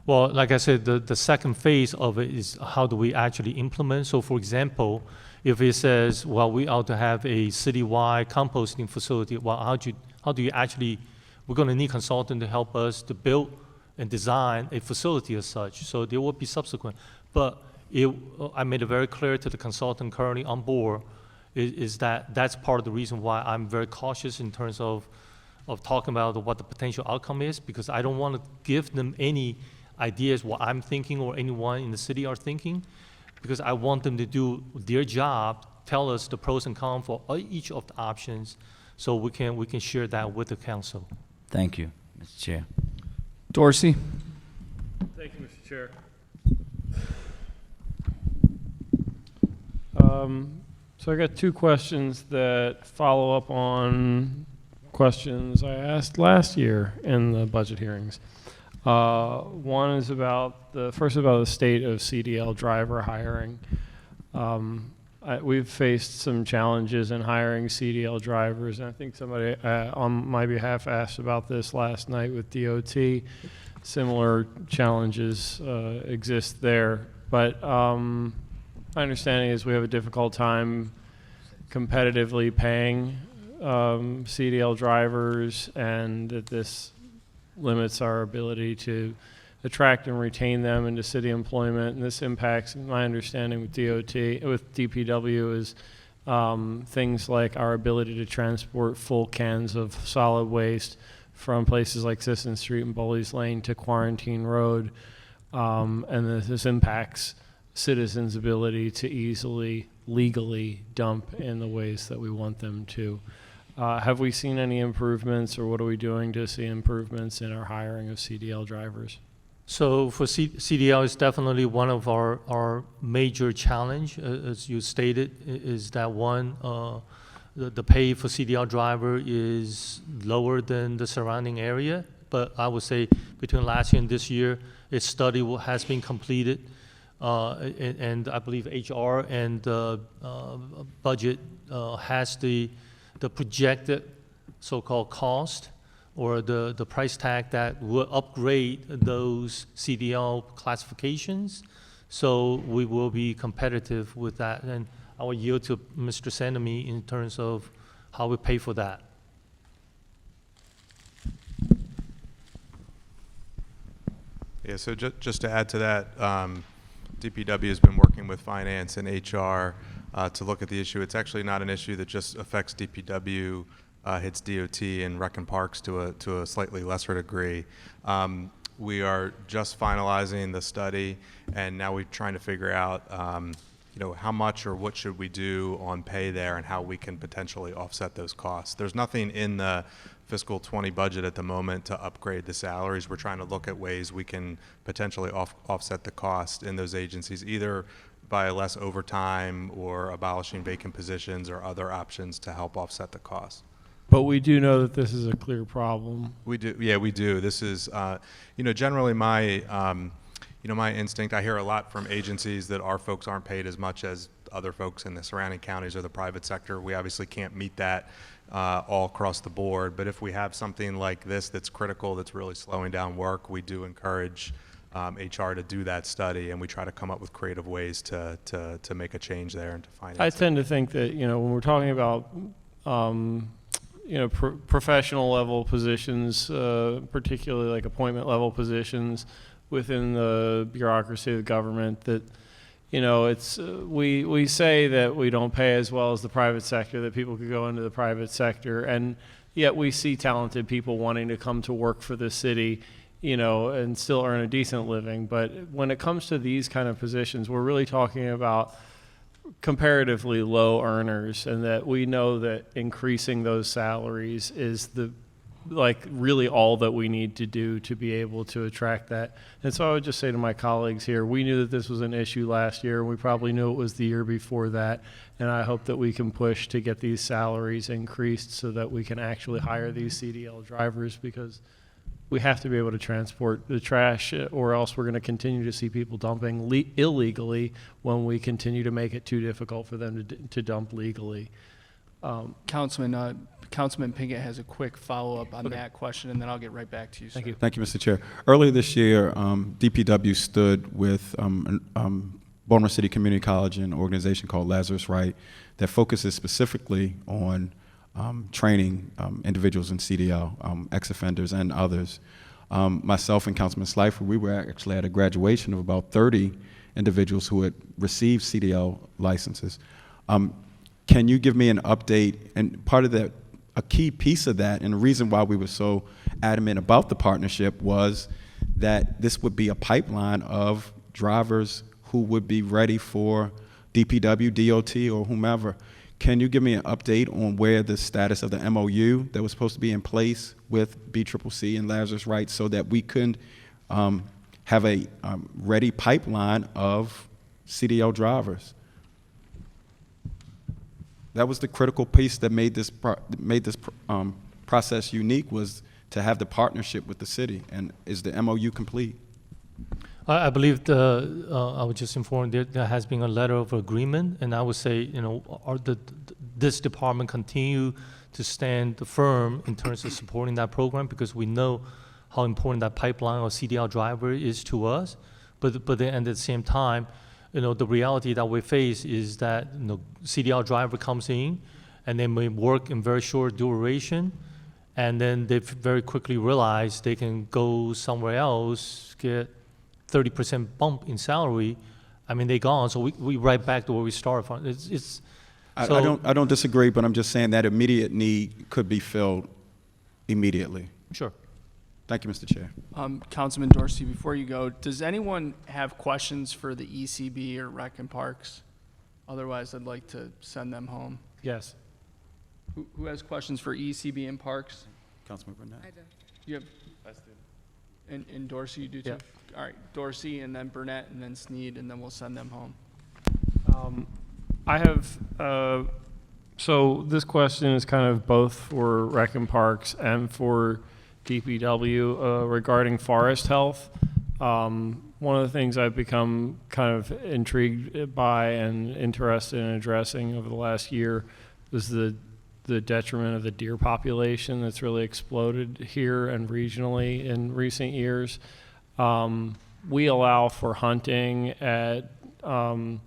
Well, like I said, the second phase of it is how do we actually implement. So for example, if it says, well, we ought to have a citywide composting facility, well, how do you actually, we're going to need consultant to help us to build and design a facility as such. So there will be subsequent. But I made it very clear to the consultant currently on board is that that's part of the reason why I'm very cautious in terms of talking about what the potential outcome is, because I don't want to give them any ideas what I'm thinking or anyone in the city are thinking, because I want them to do their job, tell us the pros and cons for each of the options, so we can share that with the council. Thank you, Mr. Chair. Dorsey. Thank you, Mr. Chair. So I got two questions that follow up on questions I asked last year in the budget hearings. One is about the state of CDL driver hiring. We've faced some challenges in hiring CDL drivers, and I think somebody on my behalf asked about this last night with DOT. Similar challenges exist there, but my understanding is we have a difficult time competitively paying CDL drivers, and that this limits our ability to attract and retain them into city employment. And this impacts, my understanding with DPW is things like our ability to transport full cans of solid waste from places like Sisson Street and Bowley's Lane to Quarantine Road. And this impacts citizens' ability to easily, legally dump in the ways that we want them to. Have we seen any improvements, or what are we doing to see improvements in our hiring of CDL drivers? So for CDL is definitely one of our major challenge, as you stated, is that one, the pay for CDL driver is lower than the surrounding area. But I would say between last year and this year, a study has been completed, and I believe HR and budget has the projected so-called cost or the price tag that will upgrade those CDL classifications. So we will be competitive with that. And I will yield to Mr. Sanemi in terms of how we pay for that. Yeah, so just to add to that, DPW has been working with finance and HR to look at the issue. It's actually not an issue that just affects DPW, hits DOT and Rec and Parks to a slightly lesser degree. we are just finalizing the study, and now we're trying to figure out, how much or what should we do on pay there and how we can potentially offset those costs. There's nothing in the fiscal 20 budget at the moment to upgrade the salaries. We're trying to look at ways we can potentially offset the cost in those agencies, either by less overtime or abolishing vacant positions or other options to help offset the cost. But we do know that this is a clear problem. We do, yeah, we do. This is, generally my instinct. I hear a lot from agencies that our folks aren't paid as much as other folks in the surrounding counties or the private sector. We obviously can't meet that all across the board. But if we have something like this that's critical, that's really slowing down work, we do encourage HR to do that study, and we try to come up with creative ways to make a change there and to finance I it. tend to think that, when we're talking about, professional level positions, particularly like appointment level positions within the bureaucracy of the government, that, it's, we say that we don't pay as well as the private sector, that people could go into the private sector, and yet we see talented people wanting to come to work for the city, and still earn a decent living. But when it comes to these kind of positions, we're really talking about comparatively low earners, and that we know that increasing those salaries is really all that we need to do to be able to attract that. And so I would just say to my colleagues here, we knew that this was an issue last year. We probably knew it was the year before that. And I hope that we can push to get these salaries increased so that we can actually hire these CDL drivers, because we have to be able to transport the trash, or else we're going to continue to see people dumping illegally when we continue to make it too difficult for them to dump legally. Councilman Pinkett has a quick follow-up on that question, and then I'll get right back to you, sir. Thank you. Thank you, Mr. Chair. Earlier this year, DPW stood with Baltimore City Community College and an organization called Lazarus Wright that focuses specifically on training individuals in CDL, ex-offenders and others. Myself and Councilman Slifer, we were actually at a graduation of about 30 individuals who had received CDL licenses. Can you give me an update? And part of that, a key piece of that, and the reason why we were so adamant about the partnership was that this would be a pipeline of drivers who would be ready for DPW, DOT, or whomever. Can you give me an update on where the status of the MOU that was supposed to be in place with BCCC and Lazarus Wright, so that we could have a ready pipeline of CDL drivers? That was the critical piece that made this process unique, was to have the partnership with the city. And is the MOU complete? I believe I was just informed that there has been a letter of agreement, and I would say, this department continue to stand firm in terms of supporting that program, because we know how important that pipeline or CDL driver is to us. But then at the same time, the reality that we face is that CDL driver comes in and they may work in very short duration, and then they very quickly realize they can go somewhere else, get 30% bump in salary. I mean, they're gone. So we right back to where we started from. I don't disagree, but I'm just saying that immediate need could be filled immediately. Sure. Thank you, Mr. Chair. Councilman Dorsey, before you go, does anyone have questions for the ECB or Rec and Parks? Otherwise, I'd like to send them home. Yes. Who has questions for ECB and Parks? Councilman Burnett. I do. You have, and Dorsey, you do too? Yeah. All right, Dorsey, and then Burnett, and then Sneed, and then we'll send them home. I have, so this question is kind of both for Rec and Parks and for DPW regarding forest health. One of the things I've become kind of intrigued by and interested in addressing over the last year is the detriment of the deer population that's really exploded here and regionally in recent years. We allow for hunting at all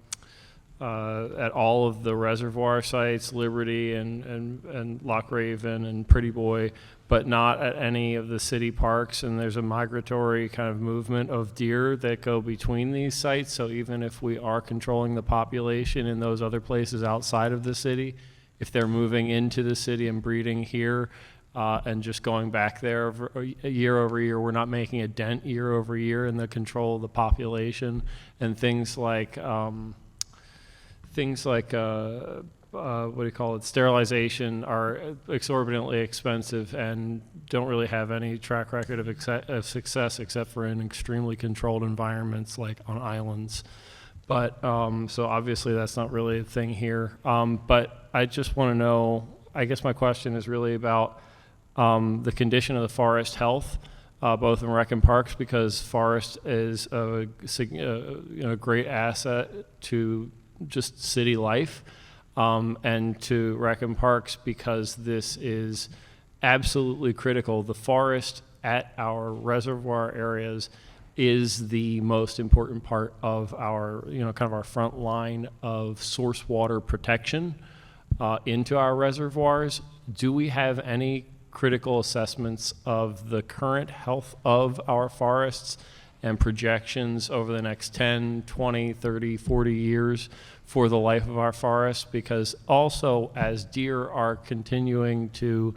of the reservoir sites, Liberty and Loch Raven and Pretty Boy, but not at any of the city parks. And there's a migratory kind of movement of deer that go between these sites. So even if we are controlling the population in those other places outside of the city, if they're moving into the city and breeding here, and just going back there year over year, we're not making a dent year over year in the control of the population, and things like what do you call it, sterilization are exorbitantly expensive and don't really have any track record of success except for in extremely controlled environments like on islands. But so obviously that's not really a thing here. But I just want to know, I guess my question is really about the condition of the forest health, both in rec and parks, because forest is a great asset to just city life, and to rec and parks because this is absolutely critical. The forest at our reservoir areas is the most important part of our, kind of our front line of source water protection into our reservoirs. Do we have any critical assessments of the current health of our forests and projections over the next 10, 20, 30, 40 years for the life of our forests? Because also, as deer are continuing to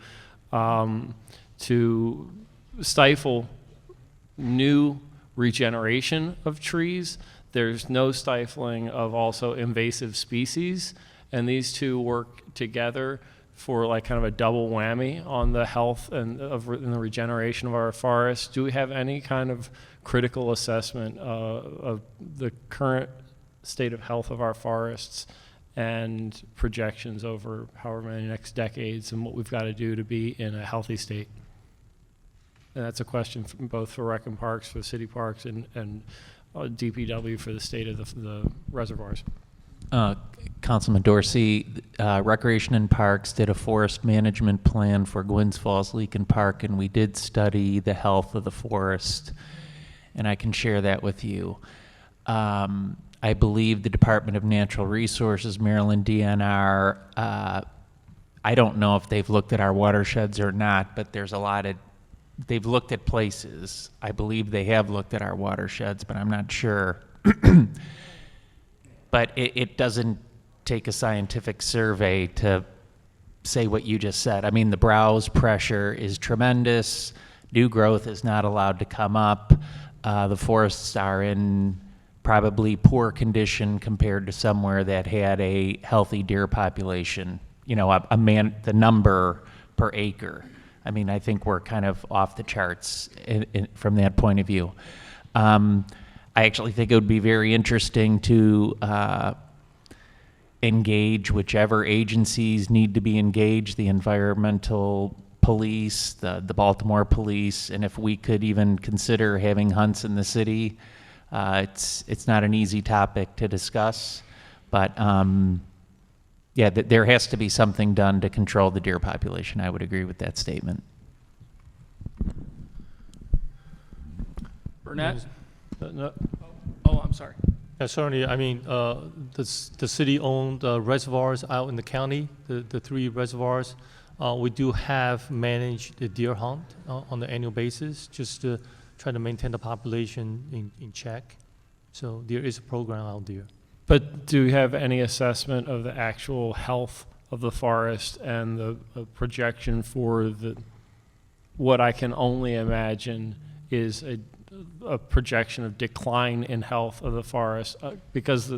stifle new regeneration of trees, there's no stifling of also invasive species, and these two work together for like kind of a double whammy on the health and the regeneration of our forests. Do we have any kind of critical assessment of the current state of health of our forests and projections over however many next decades and what we've got to do to be in a healthy state? And that's a question both for rec and parks, for city parks, and DPW for the state of the reservoirs. Councilman Dorsey, Recreation and Parks did a forest management plan for Gwynns Falls Leakin Park, and we did study the health of the forest, and I can share that with you. I believe the Department of Natural Resources, Maryland DNR, I don't know if they've looked at our watersheds or not, but there's a lot of, they've looked at places. I believe they have looked at our watersheds, but I'm not sure. But it doesn't take a scientific survey to say what you just said. I mean, the browse pressure is tremendous. New growth is not allowed to come up. The forests are in probably poor condition compared to somewhere that had a healthy deer population. The number per acre. I mean, I think we're kind of off the charts from that point of view. I actually think it would be very interesting to engage whichever agencies need to be engaged, the environmental police, the Baltimore police, and if we could even consider having hunts in the city. It's not an easy topic to discuss, but there has to be something done to control the deer population. I would agree with that statement. Burnett? No. Oh, I'm sorry. Yeah, certainly. I mean, the city-owned reservoirs out in the county, the 3 reservoirs, we do have managed the deer hunt on the annual basis, just to try to maintain the population in check. So there is a program out there. But do you have any assessment of the actual health of the forest and the projection for what I can only imagine is a projection of decline in health of the forest, because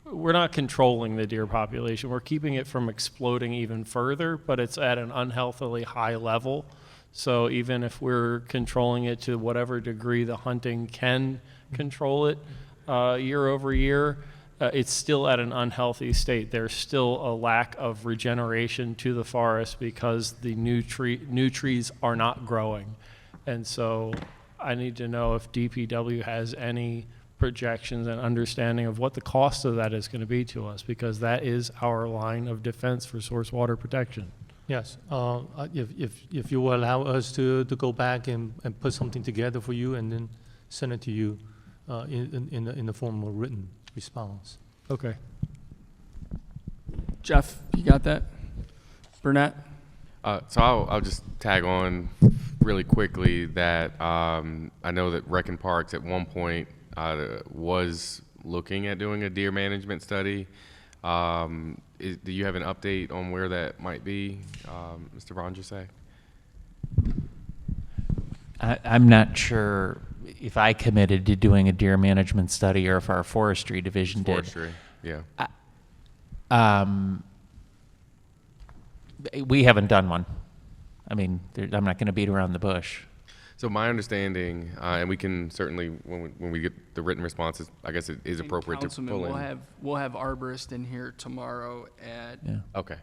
we're not controlling the deer population. We're keeping it from exploding even further, but it's at an unhealthily high level. So even if we're controlling it to whatever degree the hunting can control it year over year, it's still at an unhealthy state. There's still a lack of regeneration to the forest because the new trees are not growing. And so I need to know if DPW has any projections and understanding of what the cost of that is going to be to us, because that is our line of defense for source water protection. Yes, if you will allow us to go back and put something together for you and then send it to you in the form of a written response. Okay. Jeff, you got that? Burnett? So I'll just tag on really quickly that I know that Rec and Parks at one point was looking at doing a deer management study. Do you have an update on where that might be, Mr. Ronjasek? I'm not sure if I committed to doing a deer management study or if our forestry division did. Forestry, yeah. We haven't done one. I mean, I'm not going to beat around the bush. So my understanding, and we can certainly, when we get the written responses, I guess it is appropriate to Councilman, pull in. we'll have arborists in here tomorrow at Yeah. Okay.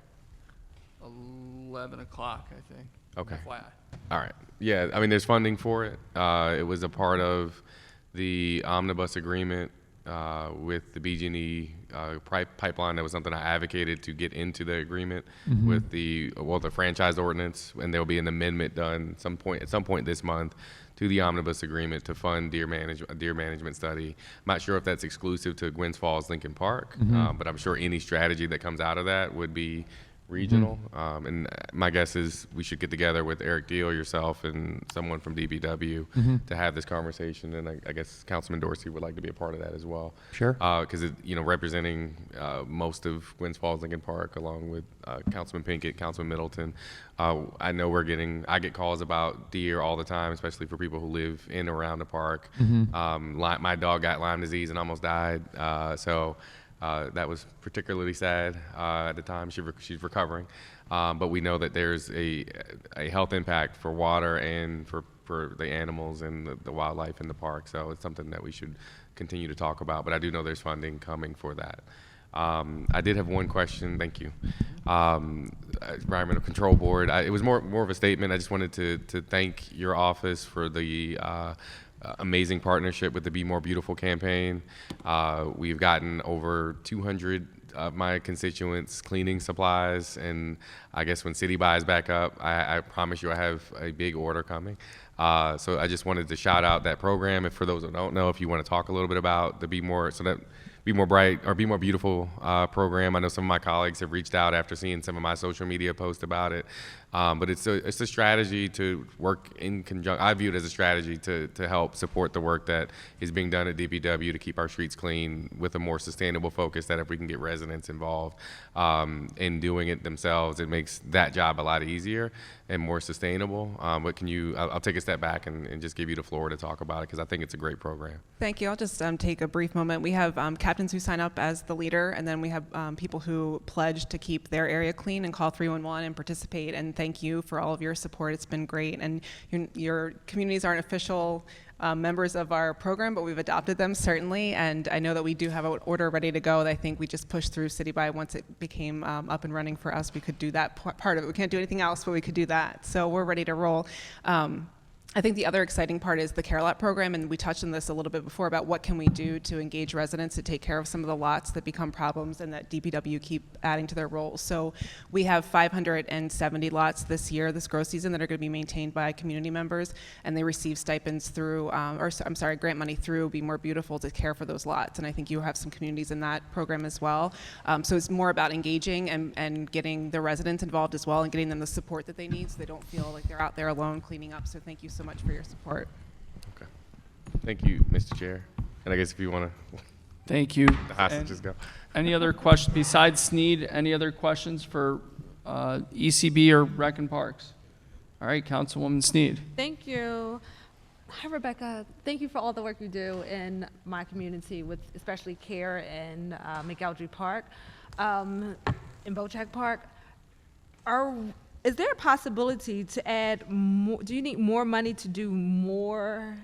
11 o'clock, I think. Okay. FYI. All right. Yeah, I mean, there's funding for it. It was a part of the omnibus agreement with the BG&E pipeline. That was something I advocated to get into the agreement with the franchise ordinance, and there'll be an amendment done at some point this month to the omnibus agreement to fund deer management study. I'm not sure if that's exclusive to Gwynns Falls Lincoln Park, but I'm sure any strategy that comes out of that would be regional. And my guess is we should get together with Eric Deal, yourself, and someone from DBW to have this conversation. And I guess Councilman Dorsey would like to be a part of that as well. Sure. Because representing most of Gwynns Falls Lincoln Park, along with Councilman Pinkett, Councilman Middleton, I know I get calls about deer all the time, especially for people who live in or around the park. My dog got Lyme disease and almost died. That was particularly sad at the time. She's recovering. But we know that there's a health impact for water and for the animals and the wildlife in the park. So it's something that we should continue to talk about. But I do know there's funding coming for that. I did have one question. Thank you. Environmental Control Board. It was more of a statement. I just wanted to thank your office for the amazing partnership with the Be More Beautiful campaign. We've gotten over 200 of my constituents cleaning supplies, and I guess when city buys back up, I promise you I have a big order coming. So I just wanted to shout out that program. And for those who don't know, if you want to talk a little bit about the Be More Bright or Be More Beautiful program. I know some of my colleagues have reached out after seeing some of my social media posts about it. But it's a strategy to work in conjunction. I view it as a strategy to help support the work that is being done at DPW to keep our streets clean with a more sustainable focus, that if we can get residents involved in doing it themselves, it makes that job a lot easier and more sustainable. But I'll take a step back and just give you the floor to talk about it, because I think it's a great program. Thank you. I'll just take a brief moment. We have captains who sign up as the leader, and then we have people who pledge to keep their area clean and call 311 and participate. And thank you for all of your support. It's been great. And your communities aren't official members of our program, but we've adopted them, certainly. And I know that we do have an order ready to go that I think we just pushed through city by. Once it became up and running for us, we could do that part of it. We can't do anything else, but we could do that. So we're ready to roll. I think the other exciting part is the Care Lot program, and we touched on this a little bit before about what can we do to engage residents to take care of some of the lots that become problems and that DPW keep adding to their roles. So we have 570 lots this year, this growth season, that are going to be maintained by community members, and they receive stipends through, grant money through Be More Beautiful to care for those lots. And I think you have some communities in that program as well. So it's more about engaging and getting the residents involved as well, and getting them the support that they need so they don't feel like they're out there alone cleaning up. So thank you so much for your support. Okay. Thank you, Mr. Chair. And I guess if you want to, Thank you. the hostages go. Any other questions besides Sneed? Any other questions for ECB or Rec and Parks? All right, Councilwoman Sneed. Thank you. Hi, Rebecca. Thank you for all the work you do in my community, with especially care in McElderry Park, in Bojack Park. Is there a possibility to add more? Do you need more money to do more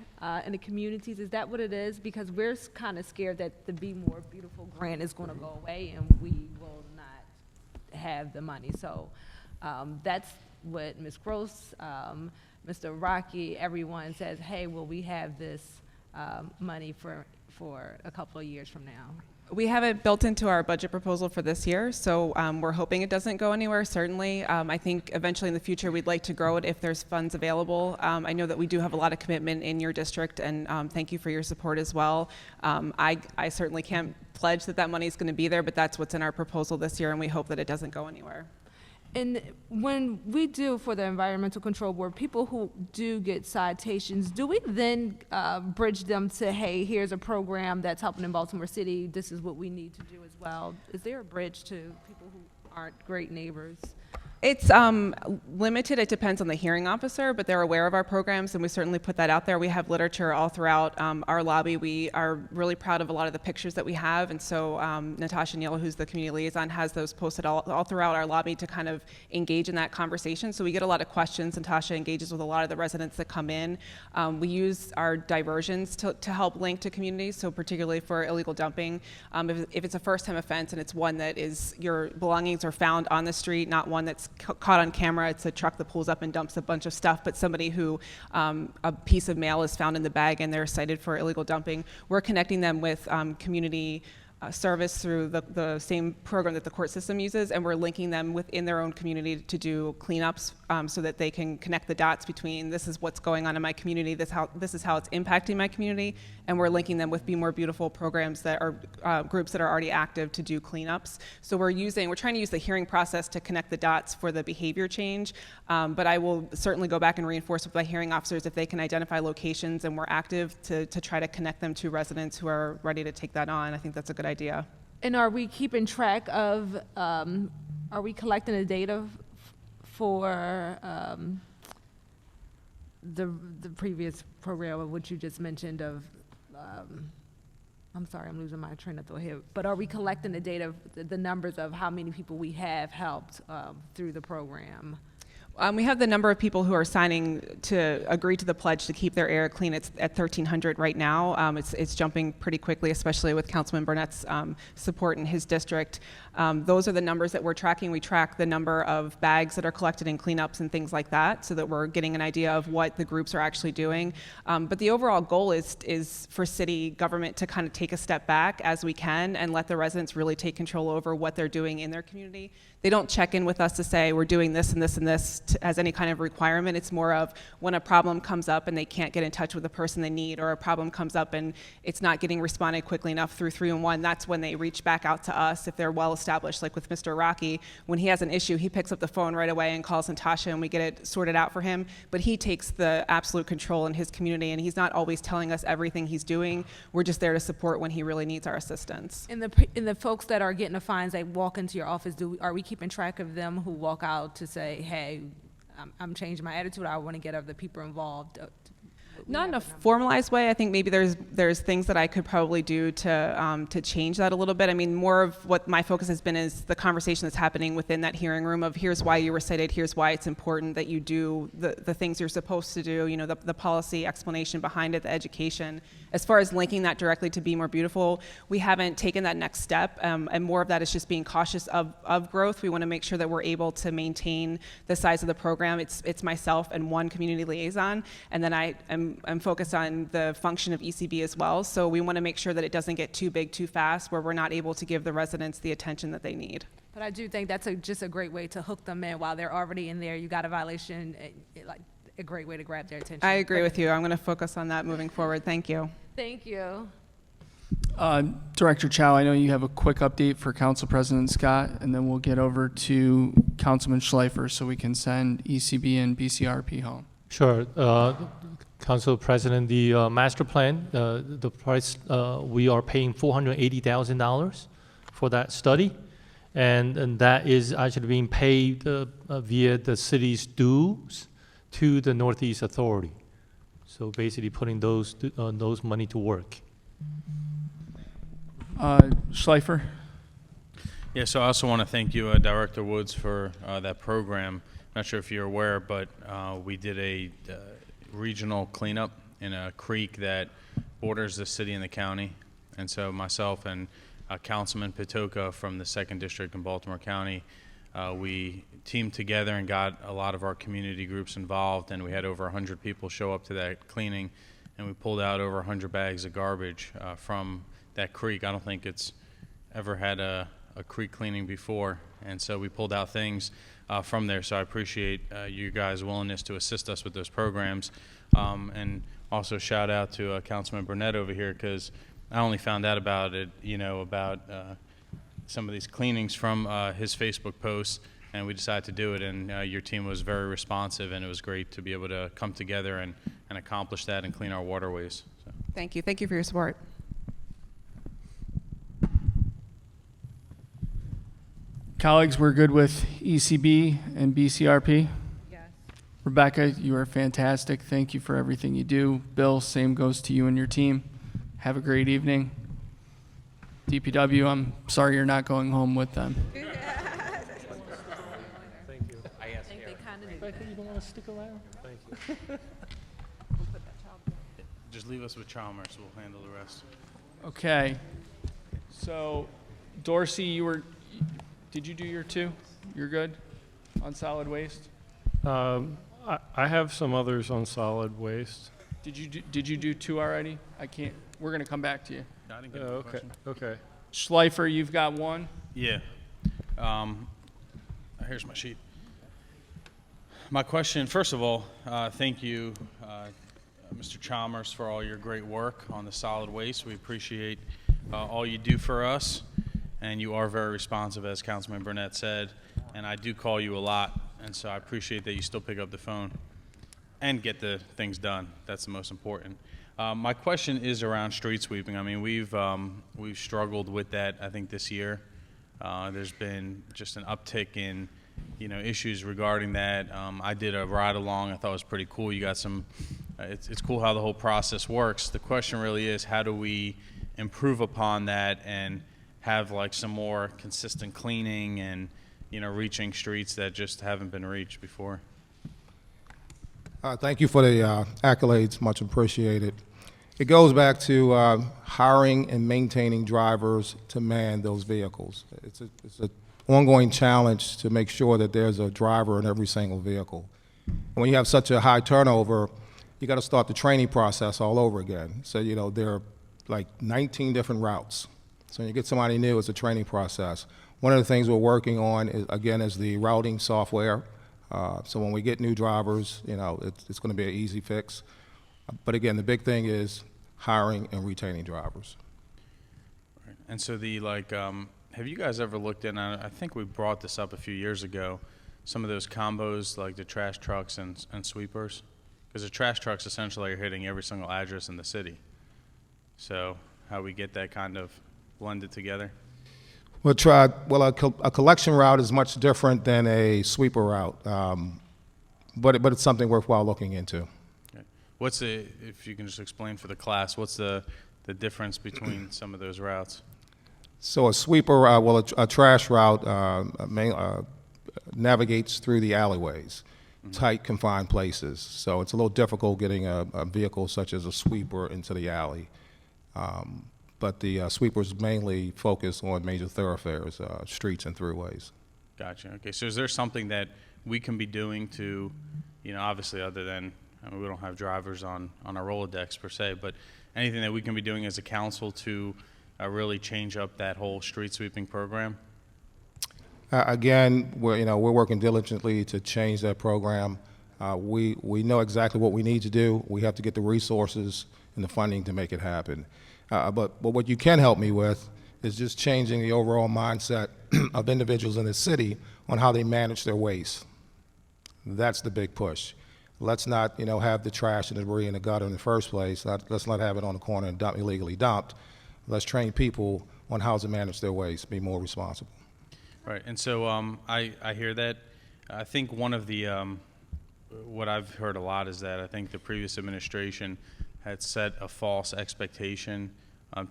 in the communities? Is that what it is? Because we're kind of scared that the Be More Beautiful grant is going to go away and we will not have the money. So that's what Ms. Gross, Mr. Rocky, everyone says, hey, will we have this money for a couple of years from now? We have it built into our budget proposal for this year, so we're hoping it doesn't go anywhere, certainly. I think eventually in the future we'd like to grow it if there's funds available. I know that we do have a lot of commitment in your district, and thank you for your support as well. I certainly can't pledge that money is going to be there, but that's what's in our proposal this year, and we hope that it doesn't go anywhere. And when we do for the Environmental Control Board, people who do get citations, do we then bridge them to, hey, here's a program that's helping in Baltimore City, this is what we need to do as well? Is there a bridge to people who aren't great neighbors? It's limited. It depends on the hearing officer, but they're aware of our programs, and we certainly put that out there. We have literature all throughout our lobby. We are really proud of a lot of the pictures that we have, and so Natasha Neal, who's the community liaison, has those posted all throughout our lobby to kind of engage in that conversation. So we get a lot of questions. Natasha engages with a lot of the residents that come in. We use our diversions to help link to communities, so particularly for illegal dumping. If it's a first-time offense and it's one that is your belongings are found on the street, not one that's caught on camera, it's a truck that pulls up and dumps a bunch of stuff, but somebody who a piece of mail is found in the bag and they're cited for illegal dumping, we're connecting them with community service through the same program that the court system uses, and we're linking them within their own community to do cleanups so that they can connect the dots between this is what's going on in my community, this is how it's impacting my community, and we're linking them with Be More Beautiful programs that are groups that are already active to do cleanups. So we're trying to use the hearing process to connect the dots for the behavior change, but I will certainly go back and reinforce with my hearing officers if they can identify locations and we're active to try to connect them to residents who are ready to take that on. I think that's a good idea. And are we keeping track of, are we collecting the data for the previous program of what you just mentioned of, I'm sorry, I'm losing my train of thought here, but are we collecting the data, the numbers of how many people we have helped through the program? We have the number of people who are signing to agree to the pledge to keep their area clean. It's at 1,300 right now. It's jumping pretty quickly, especially with Councilman Burnett's support in his district. Those are the numbers that we're tracking. We track the number of bags that are collected in cleanups and things like that, so that we're getting an idea of what the groups are actually doing. But the overall goal is for city government to kind of take a step back as we can and let the residents really take control over what they're doing in their community. They don't check in with us to say we're doing this and this and this as any kind of requirement. It's more of when a problem comes up and they can't get in touch with the person they need, or a problem comes up and it's not getting responded quickly enough through 311, that's when they reach back out to us if they're well established. Like with Mr. Rocky, when he has an issue, he picks up the phone right away and calls Natasha and we get it sorted out for him. But he takes the absolute control in his community, and he's not always telling us everything he's doing. We're just there to support when he really needs our assistance. And the folks that are getting the fines, they walk into your office, are we keeping track of them who walk out to say, hey, I'm changing my attitude, I want to get other people involved? Not in a formalized way. I think maybe there's things that I could probably do to change that a little bit. I mean, more of what my focus has been is the conversation that's happening within that hearing room of here's why you were cited, here's why it's important that you do the things you're supposed to do, you know, the policy explanation behind it, the education. As far as linking that directly to Be More Beautiful, we haven't taken that next step, and more of that is just being cautious of growth. We want to make sure that we're able to maintain the size of the program. It's myself and one community liaison, and then I'm focused on the function of ECB as well. So we want to make sure that it doesn't get too big too fast, where we're not able to give the residents the attention that they need. But I do think that's just a great way to hook them in while they're already in there. You got a violation, like a great way to grab their attention. I agree with you. I'm going to focus on that moving forward. Thank you. Thank you. Director Chow, I know you have a quick update for Council President Scott, and then we'll get over to Councilman Schleifer so we can send ECB and BCRP home. Sure. Council President, the master plan, the price, we are paying $480,000 for that study, and that is actually being paid via the city's dues to the Northeast Authority. So basically putting those money to work. Schleifer? Yeah, so I also want to thank you, Director Woods, for that program. I'm not sure if you're aware, but we did a regional cleanup in a creek that borders the city and the county. And so myself and Councilman Pitoka from the 2nd District in Baltimore County, we teamed together and got a lot of our community groups involved, and we had over 100 people show up to that cleaning, and we pulled out over 100 bags of garbage from that creek. I don't think it's ever had a creek cleaning before, and so we pulled out things from there. So I appreciate you guys' willingness to assist us with those programs, and also shout out to Councilman Burnett over here, because I only found out about it, about some of these cleanings from his Facebook posts, and we decided to do it, and your team was very responsive, and it was great to be able to come together and accomplish that and clean our waterways. So. Thank you. Thank you for your support. Colleagues, we're good with ECB and BCRP? Yes. Rebecca, you are fantastic. Thank you for everything you do. Bill, same goes to you and your team. Have a great evening. DPW, I'm sorry you're not going home with them. Thank you. I think they kind of Rebecca, you don't want to stick around? Thank you. Just leave us with Chalmers. We'll handle the rest. Okay. So, Dorsey, did you do your 2? You're good on solid waste? I have some others on solid waste. Did you do 2 already? I can't. We're gonna come back to you. I didn't get the Okay. question. Okay. Schleifer, you've got 1. Yeah. Here's my sheet. My question, first of all, thank you, Mr. Chalmers, for all your great work on the solid waste. We appreciate all you do for us, and you are very responsive, as Councilman Burnett said, and I do call you a lot, and so I appreciate that you still pick up the phone and get the things done. That's the most important. My question is around street sweeping. I mean, we've struggled with that, I think, this year. There's been just an uptick in, issues regarding that. I did a ride along. I thought it was pretty cool. You got some. It's cool how the whole process works. The question really is, how do we improve upon that and have like some more consistent cleaning and, reaching streets that just haven't been reached before? Thank you for the accolades, much appreciated. It goes back to hiring and maintaining drivers to man those vehicles. It's an ongoing challenge to make sure that there's a driver in every single vehicle. And when you have such a high turnover, you got to start the training process all over again. So, there are like 19 different routes. So when you get somebody new, it's a training process. One of the things we're working on is the routing software. So when we get new drivers, it's going to be an easy fix. But again, the big thing is hiring and retaining drivers. Right. And so have you guys ever looked at, and I think we brought this up a few years ago, some of those combos like the trash trucks and sweepers? Because the trash trucks essentially are hitting every single address in the city. So how we get that kind of blended together? We'll try. Well, a collection route is much different than a sweeper route, but it's something worthwhile looking into. Okay. If you can just explain for the class, what's the difference between some of those routes? So a sweeper route, a trash route navigates through the alleyways, tight, confined places. So it's a little difficult getting a vehicle such as a sweeper into the alley. But the sweepers mainly focus on major thoroughfares, streets and throughways. Gotcha. Okay. So is there something that we can be doing to, obviously other than, we don't have drivers on our Rolodex per se, but anything that we can be doing as a council to really change up that whole street sweeping program? Again, we're working diligently to change that program. We know exactly what we need to do. We have to get the resources and the funding to make it happen. But what you can help me with is just changing the overall mindset of individuals in the city on how they manage their waste. That's the big push. Let's not, have the trash and debris in the gutter in the first place. Let's not have it on the corner and illegally dumped. Let's train people on how to manage their waste, be more responsible. Right, and so I hear that. I think one of the, what I've heard a lot is that I think the previous administration had set a false expectation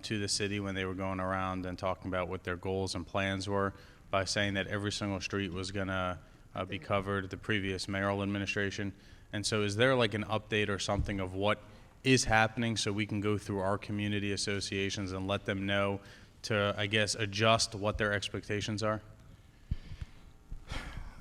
to the city when they were going around and talking about what their goals and plans were by saying that every single street was going to be covered, the previous mayoral administration. And so is there like an update or something of what is happening so we can go through our community associations and let them know to, I guess, adjust what their expectations are?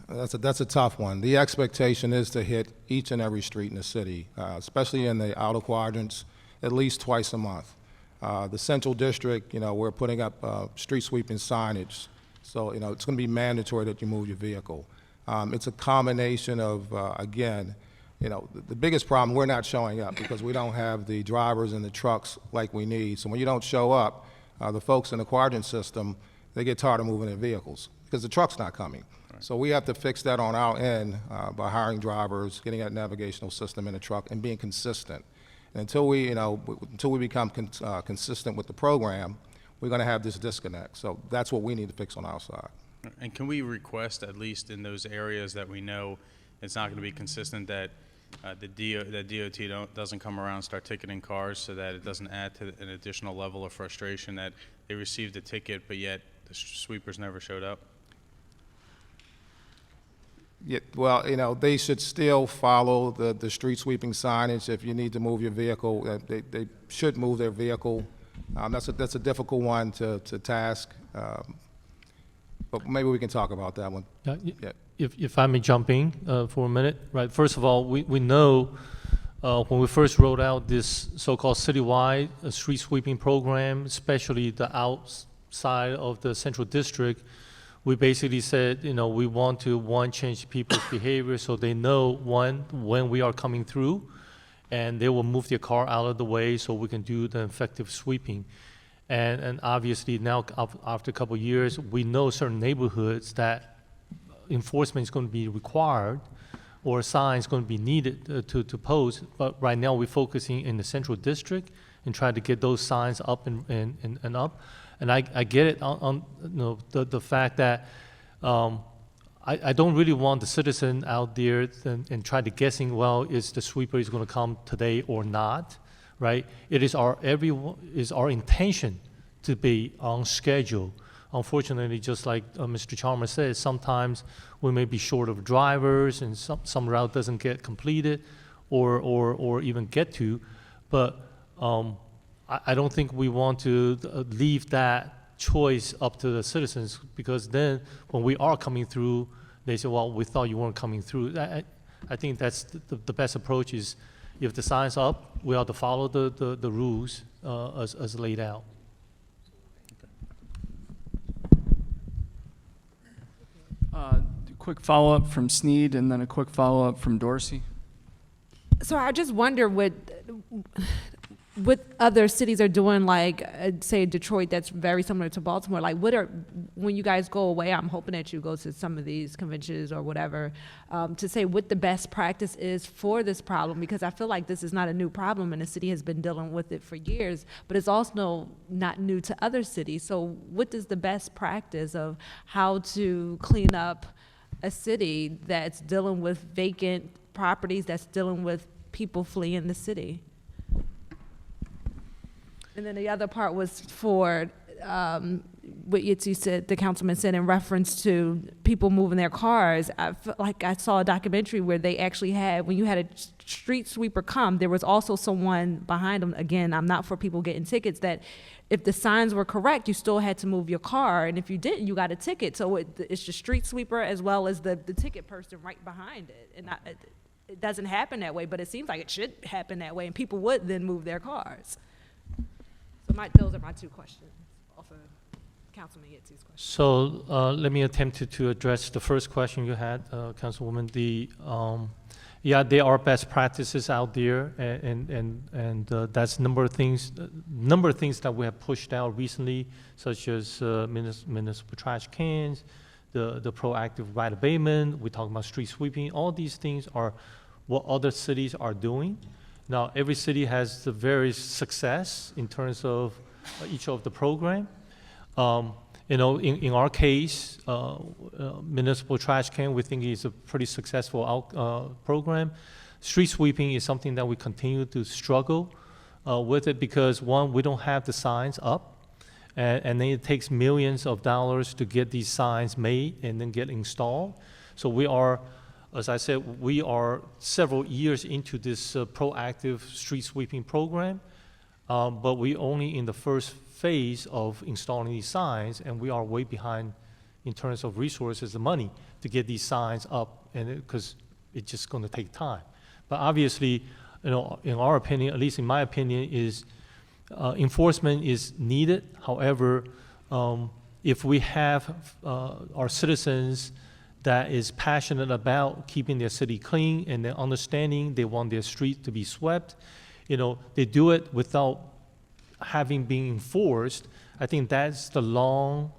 That's a tough one. The expectation is to hit each and every street in the city, especially in the outer quadrants, at least twice a month. The central district, we're putting up street sweeping signage, so it's going to be mandatory that you move your vehicle. It's a combination of, again, the biggest problem, we're not showing up because we don't have the drivers and the trucks like we need. So when you don't show up, the folks in the quadrant system, they get tired of moving their vehicles because the truck's not coming. So we have to fix that on our end by hiring drivers, getting that navigational system in the truck, and being consistent. And until we, until we become consistent with the program, we're going to have this disconnect. So that's what we need to fix on our side. And can we request, at least in those areas that we know it's not going to be consistent, that DOT doesn't come around and start ticketing cars, so that it doesn't add to an additional level of frustration that they received a ticket, but yet the sweepers never showed up? Yeah, well, they should still follow the street sweeping signage. If you need to move your vehicle, they should move their vehicle. That's a difficult one to task, but maybe we can talk about that one. Yeah. If I may jump in for a minute, right? First of all, we know when we first rolled out this so-called citywide street sweeping program, especially the outside of the central district, we basically said, we want to, change people's behavior so they know, when we are coming through, and they will move their car out of the way so we can do the effective sweeping. And obviously now, after a couple of years, we know certain neighborhoods that enforcement is going to be required or a sign is going to be needed to post. But right now we're focusing in the central district and trying to get those signs up and up. And I get it on the fact that I don't really want the citizen out there and try to guessing, well, is the sweeper is going to come today or not, right? It is our intention to be on schedule. Unfortunately, just like Mr. Chalmers said, sometimes we may be short of drivers and some route doesn't get completed or even get to. But I don't think we want to leave that choice up to the citizens, because then when we are coming through, they say, well, we thought you weren't coming through. I think that's the best approach is if the sign's up, we have to follow the rules as laid out. Quick follow-up from Sneed and then a quick follow-up from Dorsey. So I just wonder what other cities are doing, like say Detroit, that's very similar to Baltimore. Like, when you guys go away, I'm hoping that you go to some of these conventions or whatever, to say what the best practice is for this problem, because I feel like this is not a new problem and the city has been dealing with it for years, but it's also not new to other cities. So what is the best practice of how to clean up a city that's dealing with vacant properties, that's dealing with people fleeing the city? And then the other part was for what Yitzi said, the councilman said in reference to people moving their cars. I felt like I saw a documentary where they actually had, when you had a street sweeper come, there was also someone behind them. Again, I'm not for people getting tickets, that if the signs were correct, you still had to move your car, and if you didn't, you got a ticket. So it's the street sweeper as well as the ticket person right behind it. And it doesn't happen that way, but it seems like it should happen that way, and people would then move their cars. So those are my two questions off of Councilman Yitzi's question. So let me attempt to address the first question you had, Councilwoman. Yeah, there are best practices out there, and that's number of things that we have pushed out recently, such as municipal trash cans, the proactive right abatement. We talk about street sweeping. All these things are what other cities are doing. Now, every city has the various success in terms of each of the program. In our case, municipal trash can, we think is a pretty successful program. Street sweeping is something that we continue to struggle with it because, one, we don't have the signs up, and then it takes millions of dollars to get these signs made and then get installed. So we are, as I said, we are several years into this proactive street sweeping program, but we only in the first phase of installing these signs, and we are way behind in terms of resources and money to get these signs up, and because it's just going to take time. But obviously, in our opinion, at least in my opinion, is enforcement is needed. However, if we have our citizens that is passionate about keeping their city clean and their understanding they want their street to be swept, they do it without having been enforced. I think that's the long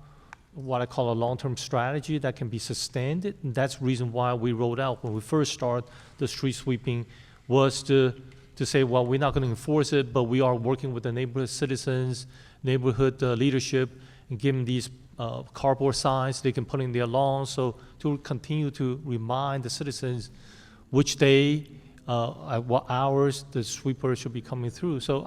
what I call a long-term strategy that can be sustained. And that's the reason why we rolled out when we first started the street sweeping, was to say, well, we're not going to enforce it, but we are working with the neighborhood citizens, neighborhood leadership, and give them these cardboard signs they can put in their lawns, so to continue to remind the citizens which day, at what hours the sweeper should be coming through. So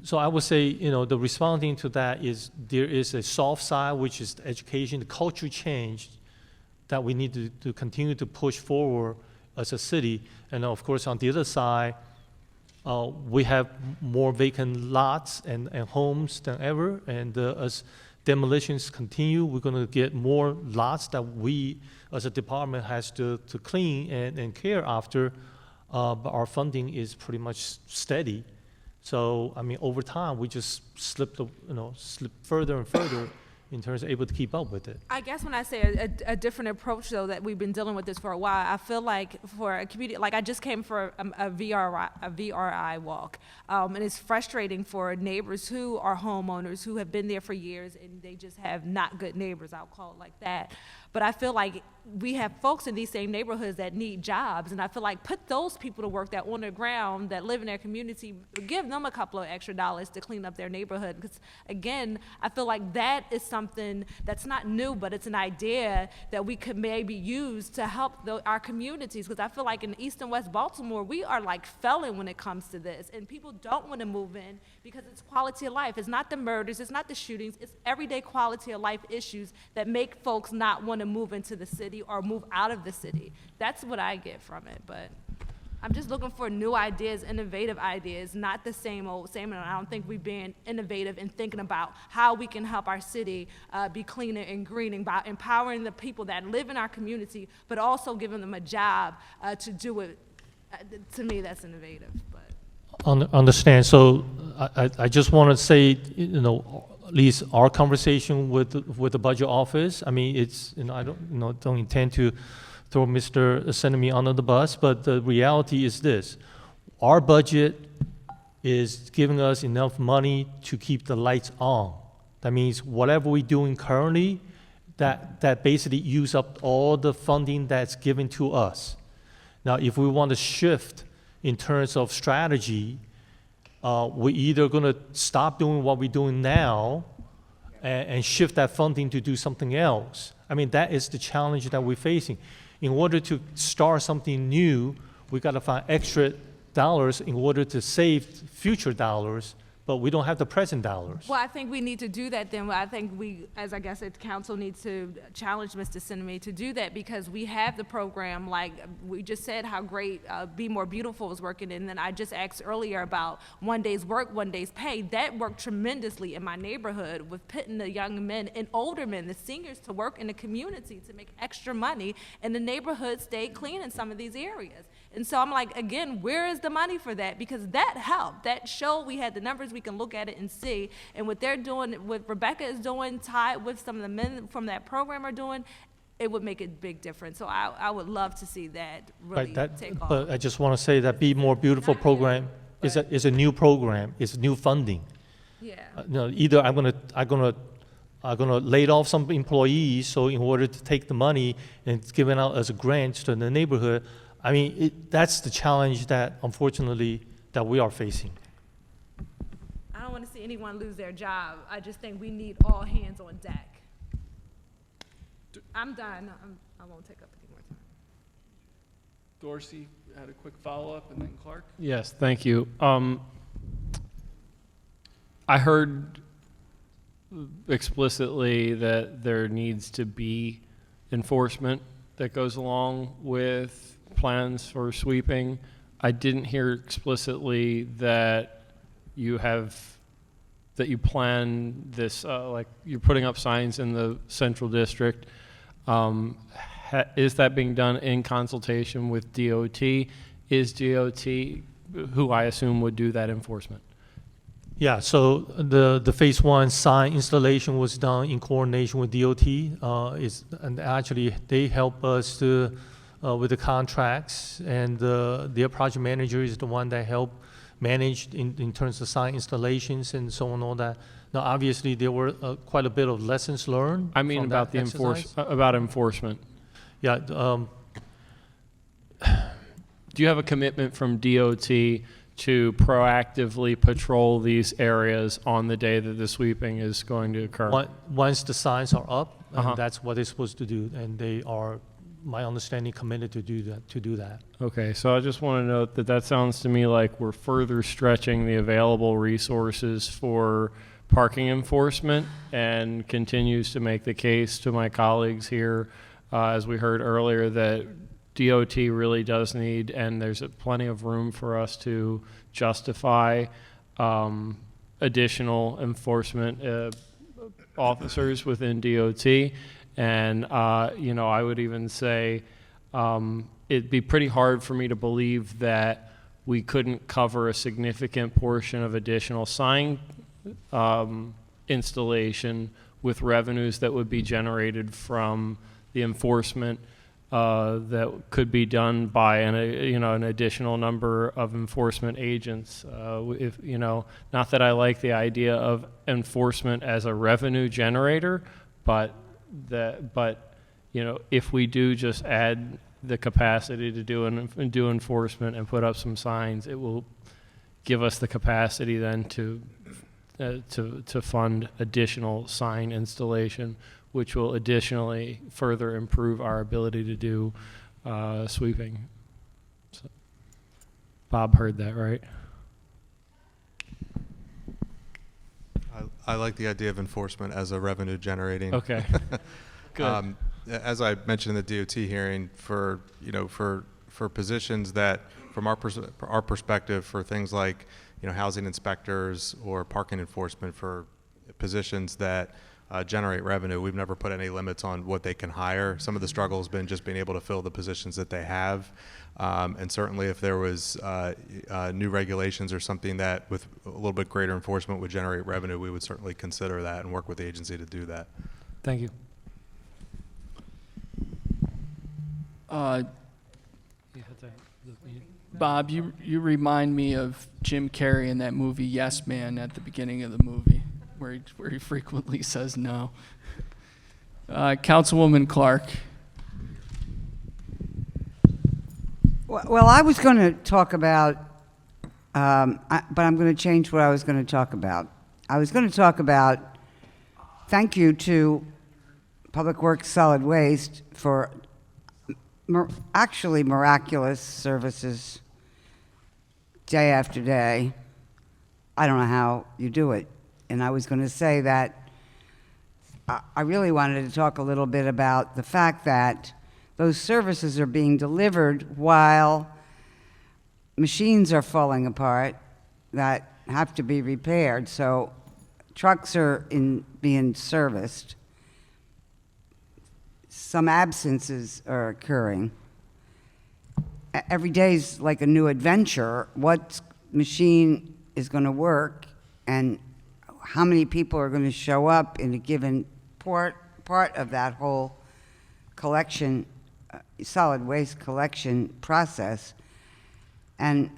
so I would say, the responding to that is there is a soft side, which is the education, the culture change that we need to continue to push forward as a city. And of course, on the other side, we have more vacant lots and homes than ever. And as demolitions continue, we're going to get more lots that we, as a department, has to clean and care after. But our funding is pretty much steady. So, I mean, over time, we just slip further and further in terms of able to keep up with it. I guess when I say a different approach, though, that we've been dealing with this for a while, I feel like for a community, like I just came for a VRI walk, and it's frustrating for neighbors who are homeowners who have been there for years and they just have not good neighbors, I'll call it like that. But I feel like we have folks in these same neighborhoods that need jobs, and I feel like put those people to work that on the ground, that live in their community, give them a couple of extra dollars to clean up their neighborhood. Because again, I feel like that is something that's not new, but it's an idea that we could maybe use to help our communities. Because I feel like in East and West Baltimore, we are like felon when it comes to this, and people don't want to move in because it's quality of life. It's not the murders, it's not the shootings, it's everyday quality of life issues that make folks not want to move into the city or move out of the city. That's what I get from it, but I'm just looking for new ideas, innovative ideas, not the same old, same old. I don't think we've been innovative in thinking about how we can help our city be cleaner and greener by empowering the people that live in our community, but also giving them a job to do it. To me, that's innovative. But Understand. So I just want to say, at least our conversation with the budget office. I mean, it's I don't intend to throw Mr. Senemi under the bus, but the reality is this: our budget is giving us enough money to keep the lights on. That means whatever we're doing currently, that basically use up all the funding that's given to us. Now, if we want to shift in terms of strategy, we're either going to stop doing what we're doing now and shift that funding to do something else. I mean, that is the challenge that we're facing. In order to start something new, we got to find extra dollars in order to save future dollars, but we don't have the present dollars. Well, I think we need to do that then. I think we, as I guess the council needs to challenge Mr. Sinema to do that, because we have the program, like we just said how great Be More Beautiful is working, and then I just asked earlier about 1 day's work, 1 day's pay. That worked tremendously in my neighborhood with putting the young men and older men, the seniors, to work in the community to make extra money, and the neighborhood stayed clean in some of these areas. And so I'm like, again, where is the money for that? Because that helped. That showed we had the numbers, we can look at it and see. And what they're doing, what Rebecca is doing, tied with some of the men from that program are doing, it would make a big difference. So I would love to see that really take off. But I just want to say that Be More Beautiful program is a new program. It's new funding. Yeah. Either I'm gonna lay off some employees, so in order to take the money and it's given out as a grant to the neighborhood. I mean, that's the challenge that, unfortunately, that we are facing. I don't want to see anyone lose their job. I just think we need all hands on deck. I'm done. I won't take up any more time. Dorsey had a quick follow-up, and then Clark. Yes, thank you. I heard explicitly that there needs to be enforcement that goes along with plans for sweeping. I didn't hear explicitly that you plan this, like you're putting up signs in the central district. Is that being done in consultation with DOT? Is DOT, who I assume would do that enforcement? Yeah, so the phase 1 sign installation was done in coordination with DOT. And actually, they help us with the contracts, and their project manager is the one that helped managed in terms of sign installations and so on, all that. Now, obviously, there were quite a bit of lessons learned. I mean from about that the exercise. about enforcement. Yeah. Do you have a commitment from DOT to proactively patrol these areas on the day that the sweeping is going to occur? Once the signs are up, Uh-huh. that's what they're supposed to do, and they are, my understanding, committed to do that. Okay, so I just want to note that that sounds to me like we're further stretching the available resources for parking enforcement, and continues to make the case to my colleagues here, as we heard earlier, that DOT really does need, and there's plenty of room for us to justify additional enforcement officers within DOT. And, you know, I would even say it'd be pretty hard for me to believe that we couldn't cover a significant portion of additional sign installation with revenues that would be generated from the enforcement that could be done by an additional number of enforcement agents. If you know, not that I like the idea of enforcement as a revenue generator, but you know, if we do just add the capacity to do enforcement and put up some signs, it will give us the capacity then to fund additional sign installation, which will additionally further improve our ability to do sweeping. So, Bob heard that, right? I like the idea of enforcement as a revenue generating. Okay, good. As I mentioned in the DOT hearing, for positions that, from our perspective, for things like housing inspectors or parking enforcement, for positions that generate revenue, we've never put any limits on what they can hire. Some of the struggle has been just being able to fill the positions that they have. And certainly if there was new regulations or something that with a little bit greater enforcement would generate revenue, we would certainly consider that and work with the agency to do that. Thank you. Bob, you remind me of Jim Carrey in that movie Yes Man at the beginning of the movie, where he frequently says no. Councilwoman Clark. Well, I was going to talk about, but I'm going to change what I was going to talk about. I was going to talk about thank you to Public Works Solid Waste for actually miraculous services day after day. I don't know how you do it. And I was going to say that I really wanted to talk a little bit about the fact that those services are being delivered while machines are falling apart that have to be repaired. So trucks are being serviced. Some absences are occurring. Every day's like a new adventure. What machine is going to work, and how many people are going to show up in a given part of that whole collection, solid waste collection process. And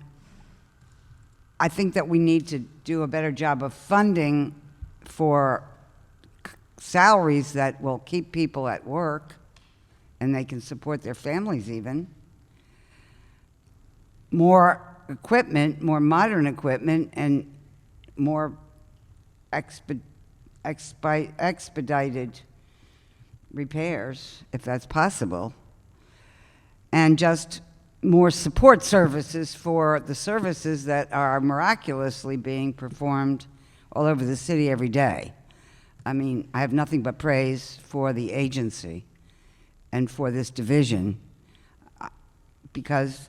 I think that we need to do a better job of funding for salaries that will keep people at work and they can support their families even. More equipment, more modern equipment, and more expedited repairs, if that's possible. And just more support services for the services that are miraculously being performed all over the city every day. I mean, I have nothing but praise for the agency and for this division because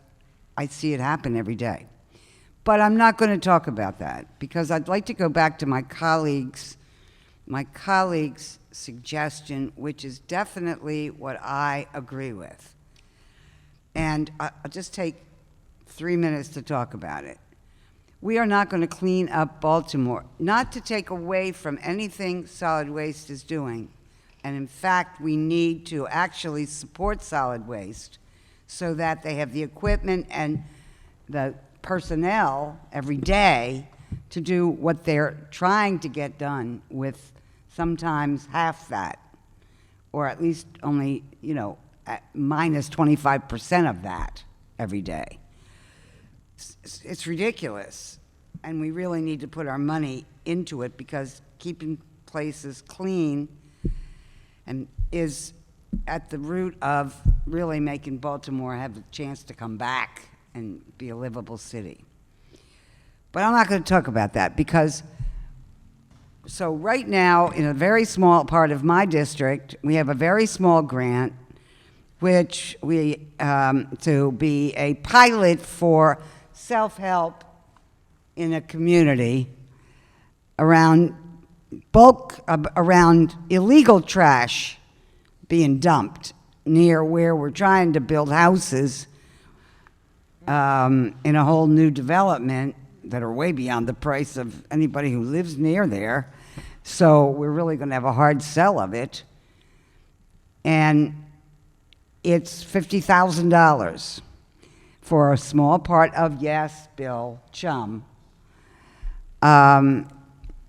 I see it happen every day. But I'm not going to talk about that because I'd like to go back to my colleague's suggestion, which is definitely what I agree with. And I'll just take 3 minutes to talk about it. We are not going to clean up Baltimore, not to take away from anything solid waste is doing. And in fact, we need to actually support solid waste so that they have the equipment and the personnel every day to do what they're trying to get done with sometimes half that, or at least only, at minus 25% of that every day. It's ridiculous, and we really need to put our money into it because keeping places clean and is at the root of really making Baltimore have a chance to come back and be a livable city. But I'm not going to talk about that because, so right now, in a very small part of my district, we have a very small grant, which we, to be a pilot for self-help in a community around around illegal trash being dumped near where we're trying to build houses in a whole new development that are way beyond the price of anybody who lives near there. So we're really going to have a hard sell of it. And it's $50,000 for a small part of, yes, Bill, Chum,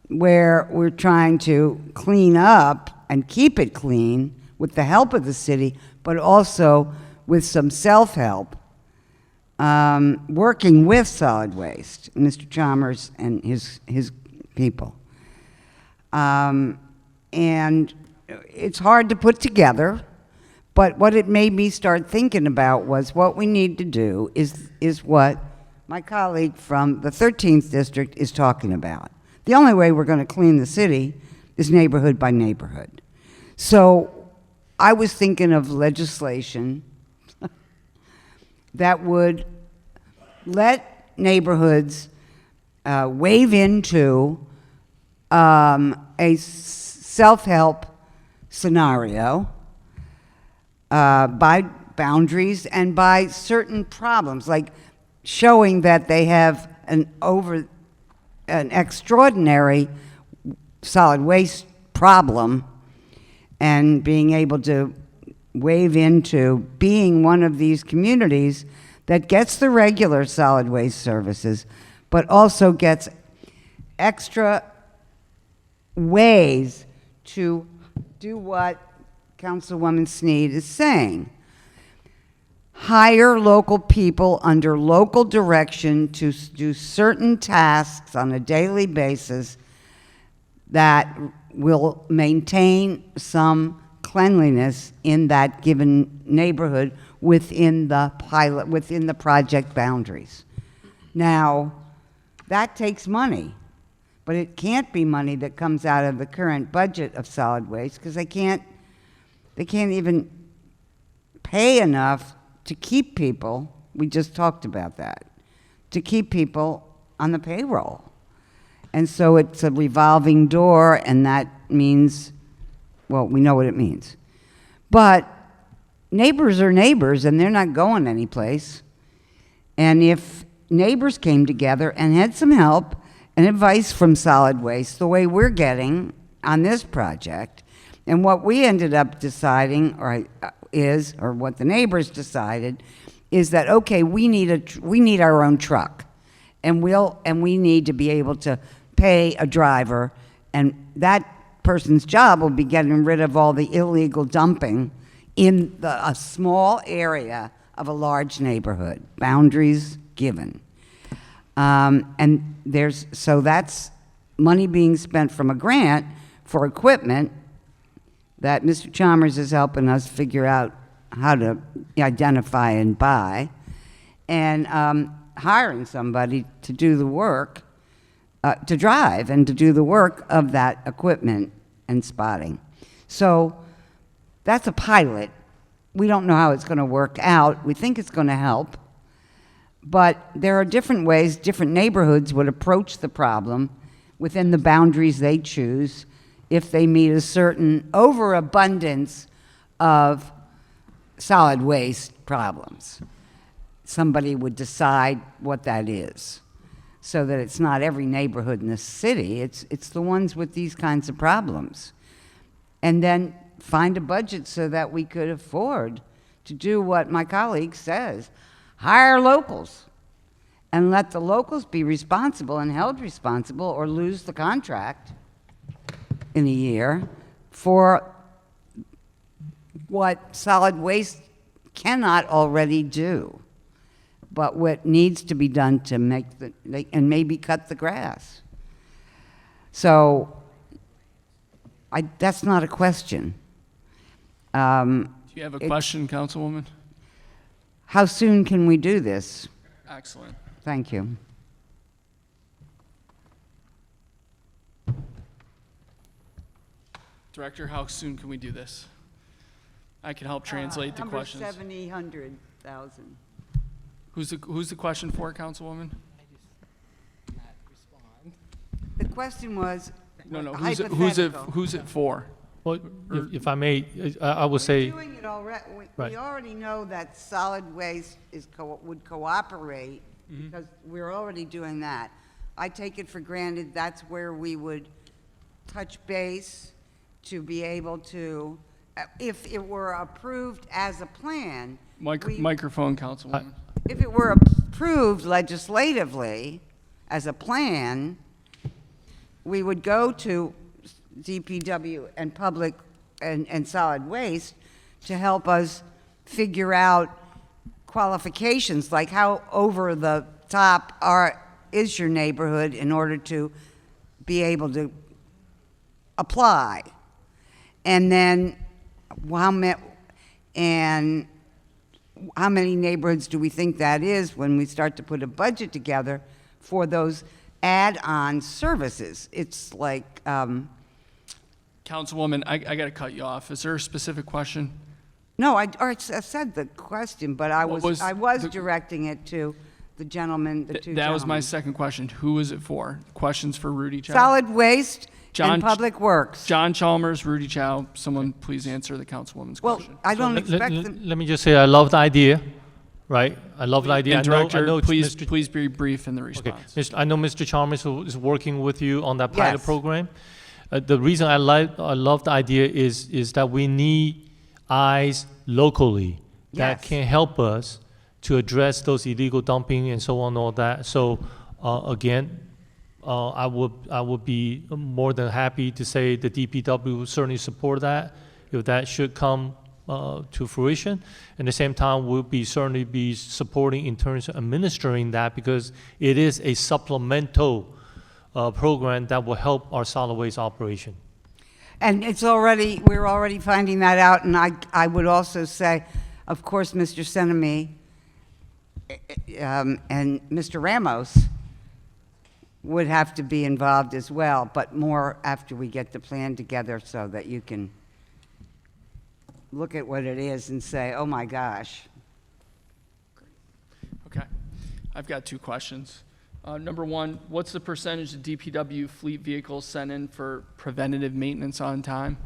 where we're trying to clean up and keep it clean with the help of the city, but also with some self-help, working with solid waste, Mr. Chalmers and his people. And it's hard to put together, but what it made me start thinking about was what we need to do is what my colleague from the 13th district is talking about. The only way we're going to clean the city is neighborhood by neighborhood. So I was thinking of legislation that would let neighborhoods wave into a self-help scenario by boundaries and by certain problems, like showing that they have an extraordinary solid waste problem and being able to wave into being one of these communities that gets the regular solid waste services, but also gets extra ways to do what Councilwoman Sneed is saying. Hire local people under local direction to do certain tasks on a daily basis that will maintain some cleanliness in that given neighborhood within the project boundaries. Now, that takes money, but it can't be money that comes out of the current budget of solid waste because they can't even pay enough to keep people, we just talked about that, to keep people on the payroll. And so it's a revolving door, and that means, well, we know what it means. But neighbors are neighbors, and they're not going anyplace. And if neighbors came together and had some help and advice from solid waste, the way we're getting on this project, and what we ended up deciding, or what the neighbors decided, is that okay, we need our own truck, and we need to be able to pay a driver, and that person's job will be getting rid of all the illegal dumping in a small area of a large neighborhood, boundaries given. And so that's money being spent from a grant for equipment that Mr. Chalmers is helping us figure out how to identify and buy, and hiring somebody to do the work, to drive and to do the work of that equipment and spotting. So that's a pilot. We don't know how it's going to work out. We think it's going to help, but there are different ways different neighborhoods would approach the problem within the boundaries they choose if they meet a certain overabundance of solid waste problems. Somebody would decide what that is, so that it's not every neighborhood in the city, it's the ones with these kinds of problems. And then find a budget so that we could afford to do what my colleague says, hire locals. and let the locals be responsible and held responsible or lose the contract in a year for what solid waste cannot already do, but what needs to be done to make and maybe cut the grass. So that's not a question. Do you have a question, Councilwoman? How soon can we do this? Excellent. Thank you. Director, how soon can we do this? I can help translate the questions. Number 700,000. Who's the question for, Councilwoman? The question was No. hypothetical. Who's it for? Well, if I may, I would say. We're doing it already. Right. We already know that solid waste would cooperate Mm-hmm. because we're already doing that. I take it for granted that's where we would touch base to be able to, if it were approved as a plan. Microphone, Councilwoman. If it were approved legislatively as a plan, we would go to DPW and public and solid waste to help us figure out qualifications, like how over the top is your neighborhood in order to be able to apply. And then how many neighborhoods do we think that is when we start to put a budget together for those add-on services? It's like... Councilwoman, I got to cut you off. Is there a specific question? No, I said the question, but I was the- directing it to the gentleman, the two gentlemen. That was my second question. Who is it for? Questions for Rudy Chow? Solid waste John and public works. John Chalmers, Rudy Chow. Someone please answer the Councilwoman's Well, question. I don't expect them. Let me just say, I love the idea, right? I love the idea. And I know Director, it's please Mr. please be brief in the Okay, response. I know Mr. Chalmers is working with you on that pilot Yes. program. The reason I love the idea is that we need eyes locally that Yes. can help us to address those illegal dumping and so on and all that. So again, I would be more than happy to say the DPW will certainly support that if that should come to fruition. At the same time, we'll certainly be supporting in terms of administering that because it is a supplemental program that will help our solid waste operation. And we're already finding that out, and I would also say, of course, Mr. Senemy and Mr. Ramos would have to be involved as well, but more after we get the plan together so that you can look at what it is and say, oh my gosh. Okay. I've got two questions. Number one, what's the percentage of DPW fleet vehicles sent in for preventative maintenance on time?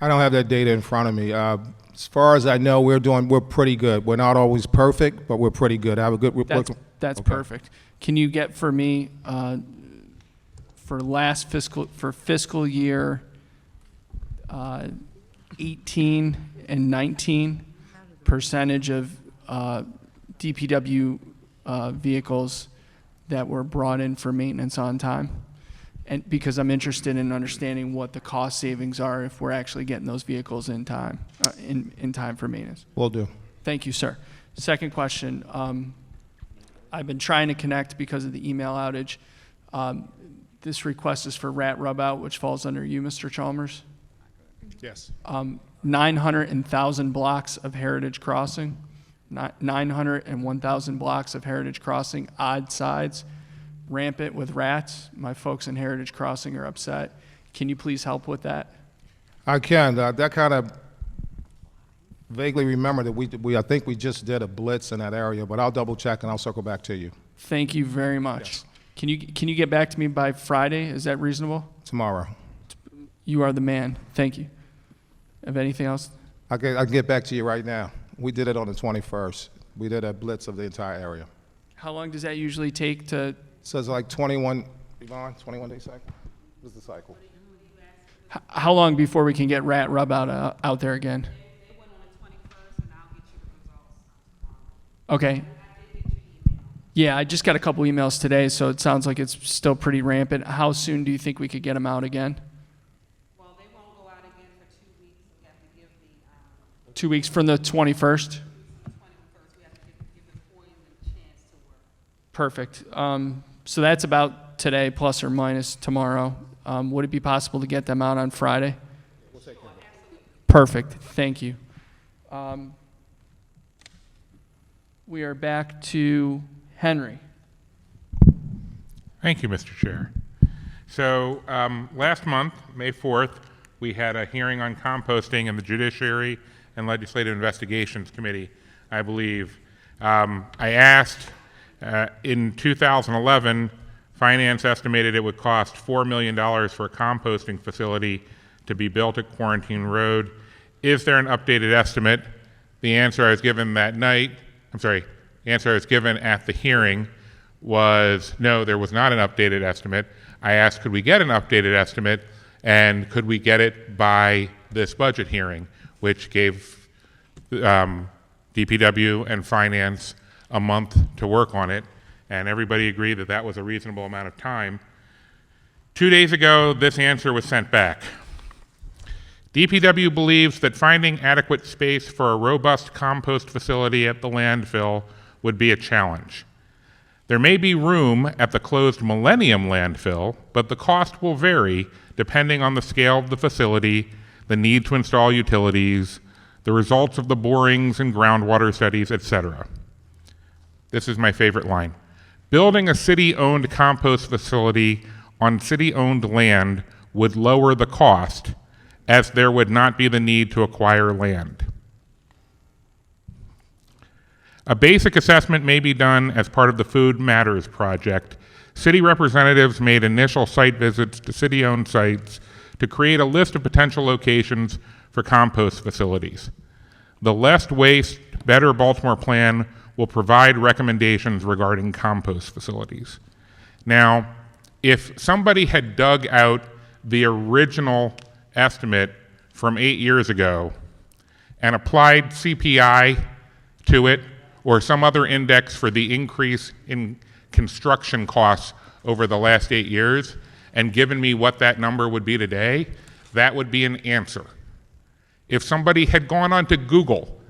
I don't have that data in front of me. As far as I know, we're pretty good. We're not always perfect, but we're pretty good. I have a good. That's Okay. perfect. Can you get for me for fiscal year 18 and 19 percentage of DPW vehicles that were brought in for maintenance on time? And because I'm interested in understanding what the cost savings are if we're actually getting those vehicles in time, in time for maintenance. Will do. Thank you, sir. Second question. I've been trying to connect because of the email outage. This request is for rat rub out, which falls under you, Mr. Chalmers. Yes. 900 and 1,000 blocks of Heritage Crossing, 900 and 1,000 blocks of Heritage Crossing, odd sides, rampant with rats. My folks in Heritage Crossing are upset. Can you please help with that? I can. That kind of vaguely remember that I think we just did a blitz in that area, but I'll double check and I'll circle back to you. Thank you very much. Yes. Can you get back to me by Friday? Is that reasonable? Tomorrow. You are the man. Thank you. Have anything else? I can get back to you right now. We did it on the 21st. We did a blitz of the entire area. How long does that usually take to? Says like 21, Yvonne, 21-day cycle? What's the cycle? How long before we can get rat rub out there again? Okay. Yeah, I just got a couple emails today, so it sounds like it's still pretty rampant. How soon do you think we could get them out again? Well, they won't go out again for 2 weeks. We have to give the 2 weeks from the 21st? 21st. We have to give the employees a chance to work. Perfect. So that's about today, plus or minus tomorrow. Would it be possible to get them out on Friday? We'll take care of it. Perfect. Thank you. We are back to Henry. Thank you, Mr. Chair. So last month, May 4th, we had a hearing on composting in the Judiciary and Legislative Investigations Committee, I believe. I asked in 2011, Finance estimated it would cost $4 million for a composting facility to be built at Quarantine Road. Is there an updated estimate? The answer I was given that night, the answer I was given at the hearing was no, there was not an updated estimate. I asked, could we get an updated estimate, and could we get it by this budget hearing, which gave DPW and Finance a month to work on it, and everybody agreed that that was a reasonable amount of time. 2 days ago, this answer was sent back. DPW believes that finding adequate space for a robust compost facility at the landfill would be a challenge. There may be room at the closed Millennium landfill, but the cost will vary depending on the scale of the facility, the need to install utilities, the results of the borings and groundwater studies, etc. This is my favorite line. Building a city-owned compost facility on city-owned land would lower the cost, as there would not be the need to acquire land. A basic assessment may be done as part of the Food Matters project. City representatives made initial site visits to city-owned sites to create a list of potential locations for compost facilities. The Less Waste, Better Baltimore plan will provide recommendations regarding compost facilities. Now, if somebody had dug out the original estimate from 8 years ago and applied CPI to it or some other index for the increase in construction costs over the last 8 years and given me what that number would be today, that would be an answer. If somebody had gone onto Google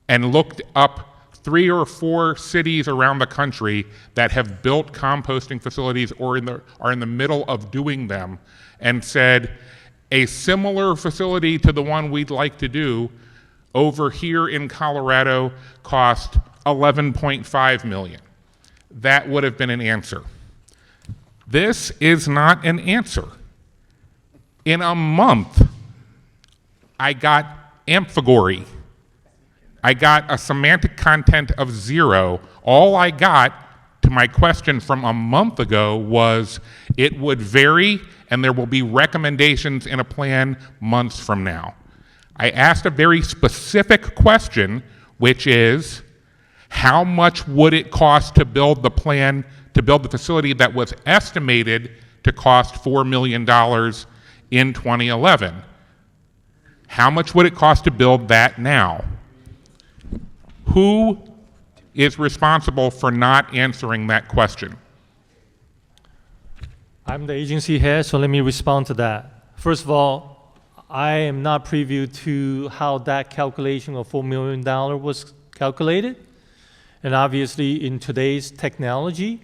and looked up 3 or 4 cities around the country that have built composting facilities or are in the middle of doing them and said, a similar facility to the one we'd like to do over here in Colorado cost $11.5 million. That would have been an answer. This is not an answer. In a month, I got amphigory. I got a semantic content of 0. All I got to my question from a month ago was it would vary and there will be recommendations in a plan months from now. I asked a very specific question, which is, how much would it cost to build the plan, to build the facility that was estimated to cost $4 million in 2011? How much would it cost to build that now? Who is responsible for not answering that question? I'm the agency head, so let me respond to that. First of all, I am not privy to how that calculation of $4 million was calculated. And obviously, in today's technology,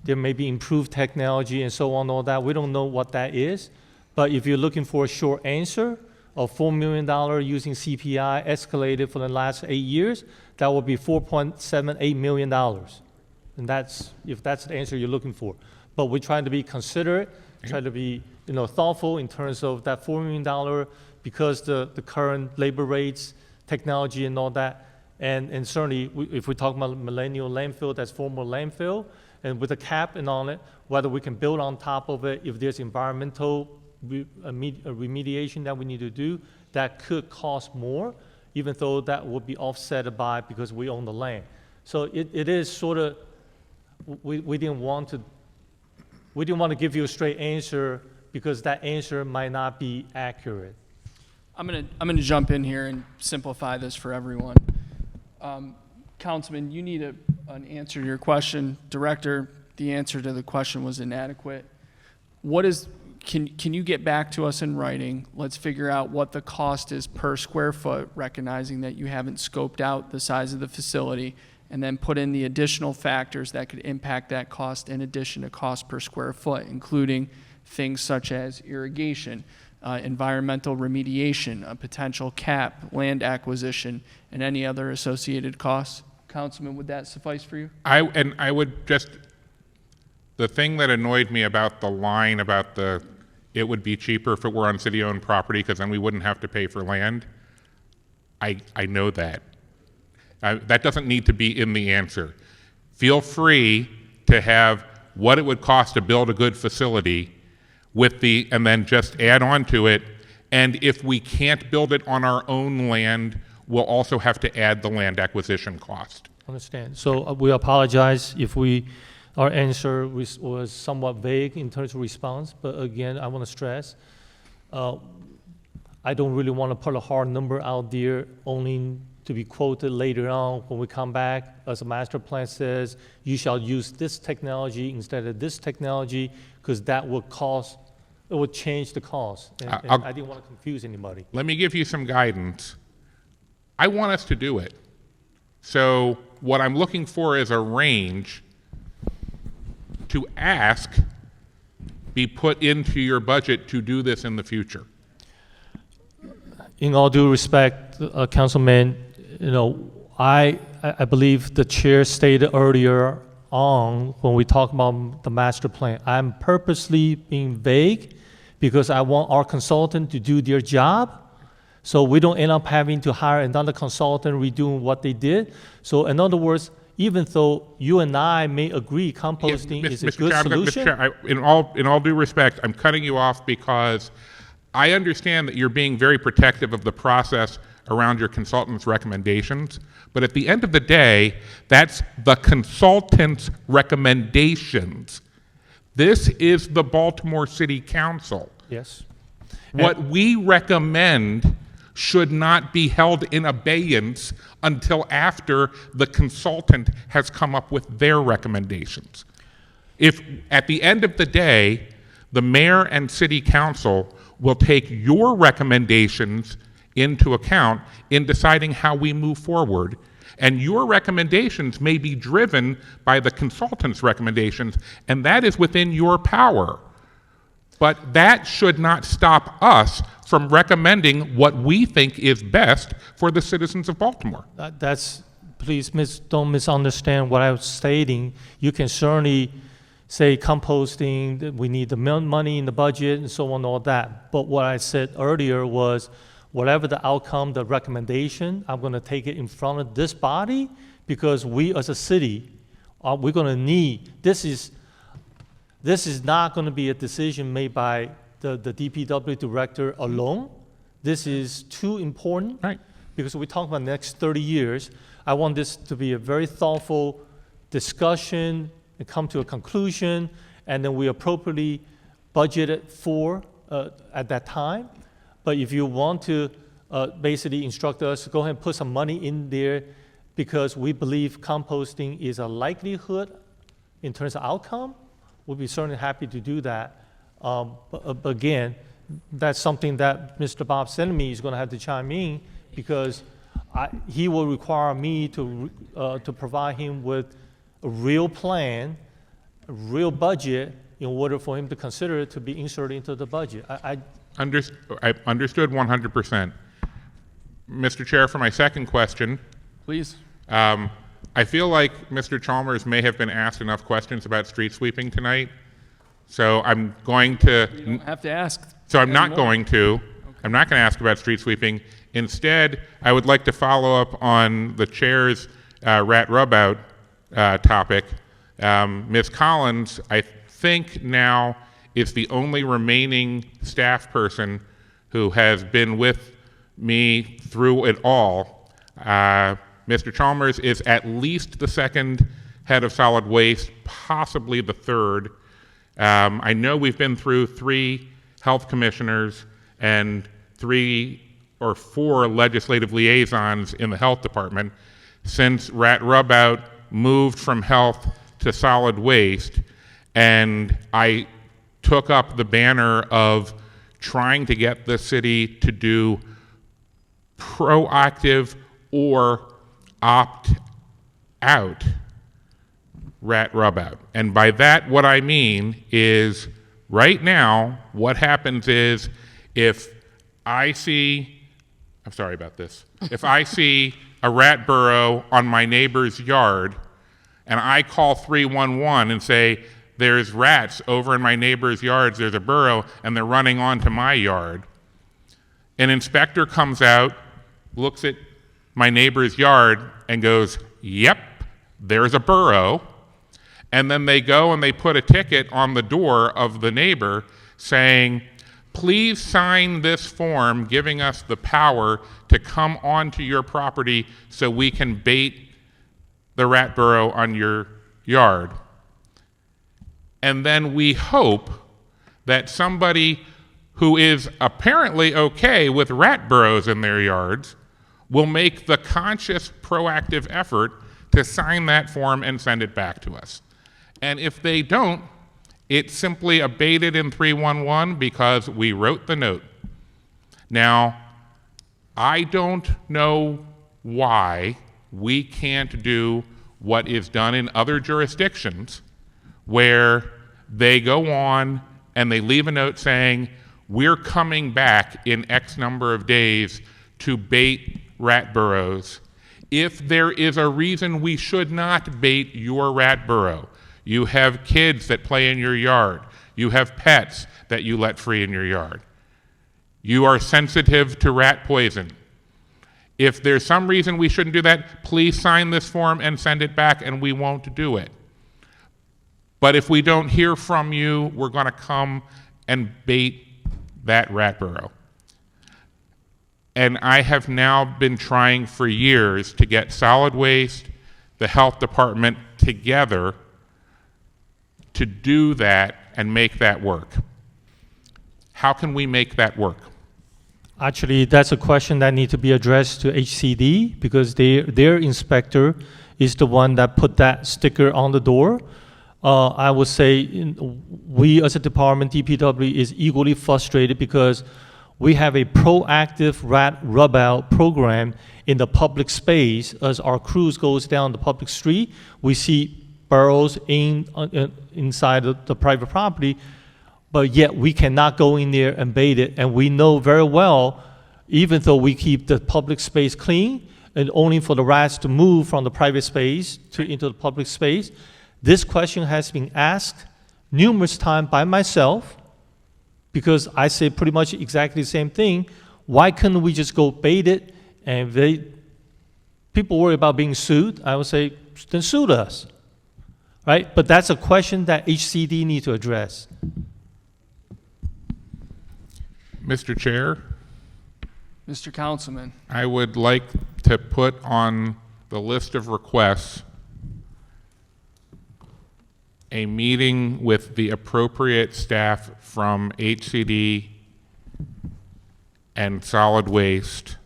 there may be improved technology and so on, all that. We don't know what that is. But if you're looking for a short answer of $4 million using CPI escalated for the last 8 years, that will be $4.78 million. And that's, if that's the answer you're looking for. But we're trying to be considerate, try to be thoughtful in terms of that $4 million because the current labor rates, technology and all that. And certainly, if we talk about Millennial Landfill, that's former landfill, and with a cap and on it, whether we can build on top of it, if there's environmental remediation that we need to do, that could cost more, even though that would be offset by because we own the land. So it is sort of, we didn't want to give you a straight answer because that answer might not be accurate. I'm gonna jump in here and simplify this for everyone. Councilman, you need an answer to your question. Director, the answer to the question was inadequate. Can you get back to us in writing? Let's figure out what the cost is per square foot, recognizing that you haven't scoped out the size of the facility, and then put in the additional factors that could impact that cost in addition to cost per square foot, including things such as irrigation, environmental remediation, a potential cap, land acquisition, and any other associated costs. Councilman, would that suffice for you? I would just, the thing that annoyed me about the line about it would be cheaper if it were on city-owned property because then we wouldn't have to pay for land. I know that. That doesn't need to be in the answer. Feel free to have what it would cost to build a good facility and then just add on to it. And if we can't build it on our own land, we'll also have to add the land acquisition cost. Understand. So we apologize if our answer was somewhat vague in terms of response, but again, I want to stress, I don't really want to put a hard number out there only to be quoted later on when we come back as a master plan says, you shall use this technology instead of this technology, because that will change the cost. And I didn't want to confuse anybody. Let me give you some guidance. I want us to do it. So what I'm looking for is a range to ask be put into your budget to do this in the future. In all due respect, Councilman, I believe the chair stated earlier on when we talk about the master plan, I'm purposely being vague because I want our consultant to do their job. So we don't end up having to hire another consultant redoing what they did. So in other words, even though you and I may agree composting is a Mr. good Chair, solution. Mr. Chair, in all due respect, I'm cutting you off because I understand that you're being very protective of the process around your consultant's recommendations, but at the end of the day, that's the consultant's recommendations. This is the Baltimore City Council. Yes. What we recommend should not be held in abeyance until after the consultant has come up with their recommendations. If at the end of the day, the mayor and city council will take your recommendations into account in deciding how we move forward, and your recommendations may be driven by the consultant's recommendations, and that is within your power. But that should not stop us from recommending what we think is best for the citizens of Baltimore. Please don't misunderstand what I was stating. You can certainly say composting, that we need the money in the budget and so on, all that. But what I said earlier was, whatever the outcome, the recommendation, I'm going to take it in front of this body because we as a city, we're going to need, this is not going to be a decision made by the DPW director alone. This is too important, right? Because we talk about the next 30 years. I want this to be a very thoughtful discussion and come to a conclusion, and then we appropriately budget it for at that time. But if you want to basically instruct us, go ahead and put some money in there because we believe composting is a likelihood in terms of outcome, we'll be certainly happy to do that. But again, that's something that Mr. Bob Senemy is going to have to chime in because he will require me to provide him with a real plan, a real budget in order for him to consider it to be inserted into the budget. I understood 100%. Mr. Chair, for my second question. Please. I feel like Mr. Chalmers may have been asked enough questions about street sweeping tonight, so I'm going to... You don't have to ask. So I'm not anymore. going to. Okay. I'm not going to ask about street sweeping. Instead, I would like to follow up on the chair's rat rub-out topic. Ms. Collins, I think now is the only remaining staff person who has been with me through it all. Mr. Chalmers is at least the second head of solid waste, possibly the third. I know we've been through 3 health commissioners and 3 or 4 legislative liaisons in the health department. since rat rub out moved from health to solid waste, and I took up the banner of trying to get the city to do proactive or opt out rat rub out. And by that, what I mean is right now, what happens is if I see, I'm sorry about this, if I see a rat burrow on my neighbor's yard and I call 311 and say, there's rats over in my neighbor's yards, there's a burrow, and they're running onto my yard. An inspector comes out, looks at my neighbor's yard, and goes, yep, there's a burrow. And then they go and they put a ticket on the door of the neighbor saying, please sign this form giving us the power to come onto your property so we can bait the rat burrow on your yard. And then we hope that somebody who is apparently okay with rat burrows in their yards will make the conscious, proactive effort to sign that form and send it back to us. And if they don't, it's simply abated in 311 because we wrote the note. Now, I don't know why we can't do what is done in other jurisdictions where they go on and they leave a note saying, we're coming back in X number of days to bait rat burrows. If there is a reason we should not bait your rat burrow, you have kids that play in your yard, you have pets that you let free in your yard, you are sensitive to rat poison. If there's some reason we shouldn't do that, please sign this form and send it back and we won't do it. But if we don't hear from you, we're going to come and bait that rat burrow. And I have now been trying for years to get solid waste, the health department together to do that and make that work. How can we make that work? Actually, that's a question that needs to be addressed to HCD because their inspector is the one that put that sticker on the door. I would say we as a department, DPW, is equally frustrated because we have a proactive rat rub out program in the public space. As our crews goes down the public street, we see burrows inside the private property, but yet we cannot go in there and bait it. And we know very well, even though we keep the public space clean and only for the rats to move from the private space into the public space, this question has been asked numerous times by myself because I say pretty much exactly the same thing. Why couldn't we just go bait it? And people worry about being sued. I would say, then sue us, right? But that's a question that HCD needs to address. Mr. Chair, Mr. Councilman. I would like to put on the list of requests a meeting with the appropriate staff from HCD and solid waste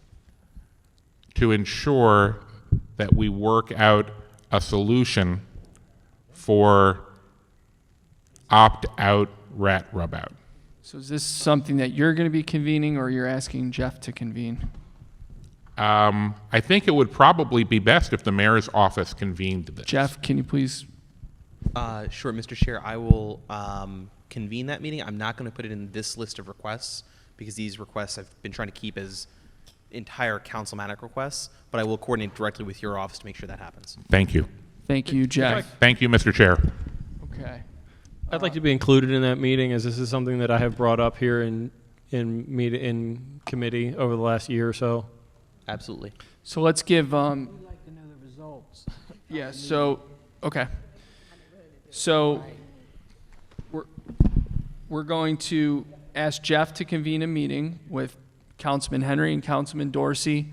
to ensure that we work out a solution for opt-out rat rub-out. So is this something that you're going to be convening or you're asking Jeff to convene? I think it would probably be best if the mayor's office convened this. Jeff, can you please? Sure, Mr. Chair. I will convene that meeting. I'm not going to put it in this list of requests because these requests I've been trying to keep as entire councilmanic requests, but I will coordinate directly with your office to make sure that happens. Thank you. Thank you, Jeff. Thank you, Mr. Chair. Okay. I'd like to be included in that meeting as this is something that I have brought up here in committee over the last year or so. Absolutely. So let's give. We'd like to know the results. Yeah. So okay. So we're going to ask Jeff to convene a meeting with Councilman Henry and Councilman Dorsey,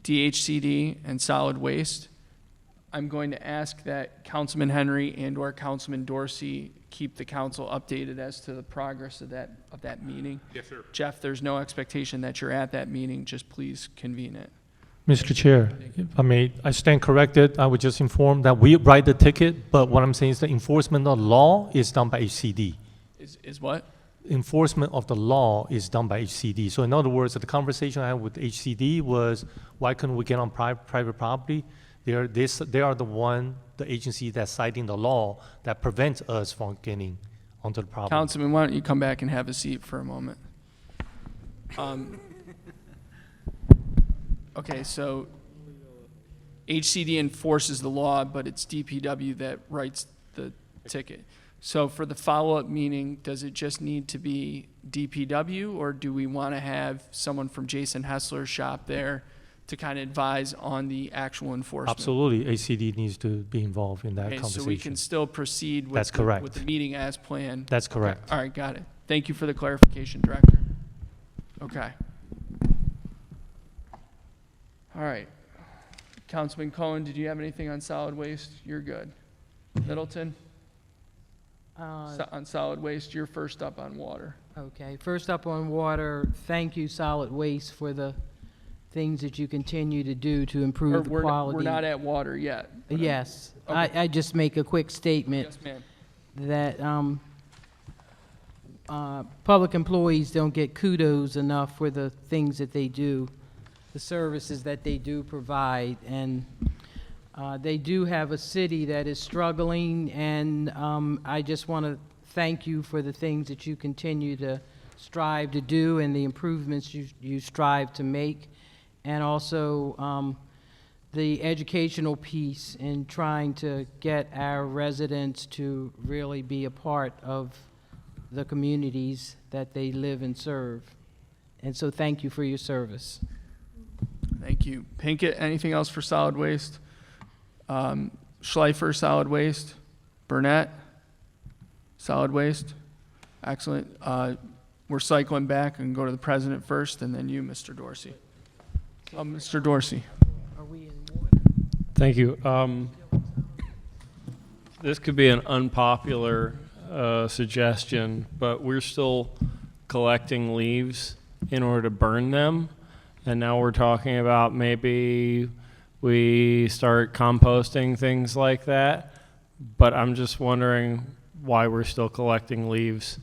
DHCD, and Solid Waste. I'm going to ask that Councilman Henry and/or Councilman Dorsey keep the council updated as to the progress of that meeting. Yes, sir. Jeff, there's no expectation that you're at that meeting. Just please convene it. Mr. Chair, if I may, I stand corrected. I was just informed that we write the ticket, but what I'm saying is the enforcement of law is done by HCD. Is what? Enforcement of the law is done by HCD. So in other words, the conversation I had with HCD was, why couldn't we get on private property? They are the agency that's citing the law that prevents us from getting onto the property. Councilman, why don't you come back and have a seat for a moment? Okay, so HCD enforces the law, but it's DPW that writes the ticket. So for the follow-up meeting, does it just need to be DPW, or do we want to have someone from Jason Hessler's shop there to kind of advise on the actual enforcement? Absolutely, HCD needs to be involved in that Okay, conversation. so we can still proceed with, That's correct. with the meeting as planned? That's Okay, correct. all right, got it. Thank you for the clarification, Director. Okay. All right. Councilman Cohen, did you have anything on solid waste? You're good. Middleton? On solid waste, you're first up on water. Okay, first up on water, thank you, Solid Waste, for the things that you continue to do to improve the quality. We're not at water yet. but Yes, Okay. I just make a quick statement Yes, ma'am. that public employees don't get kudos enough for the things that they do, the services that they do provide, and they do have a city that is struggling, and I just want to thank you for the things that you continue to strive to do and the improvements you strive to make, and also the educational piece in trying to get our residents to really be a part of the communities that they live and serve. And so thank you for your service. Thank you. Pinkett, anything else for solid waste? Schleifer, solid waste. Burnett, solid waste. Excellent. We're cycling back and go to the president first, and then you, Mr. Dorsey. Mr. Dorsey. Are we in water? Thank you. This could be an unpopular suggestion, but we're still collecting leaves in order to burn them. And now we're talking about maybe we start composting, things like that. But I'm just wondering why we're still collecting leaves.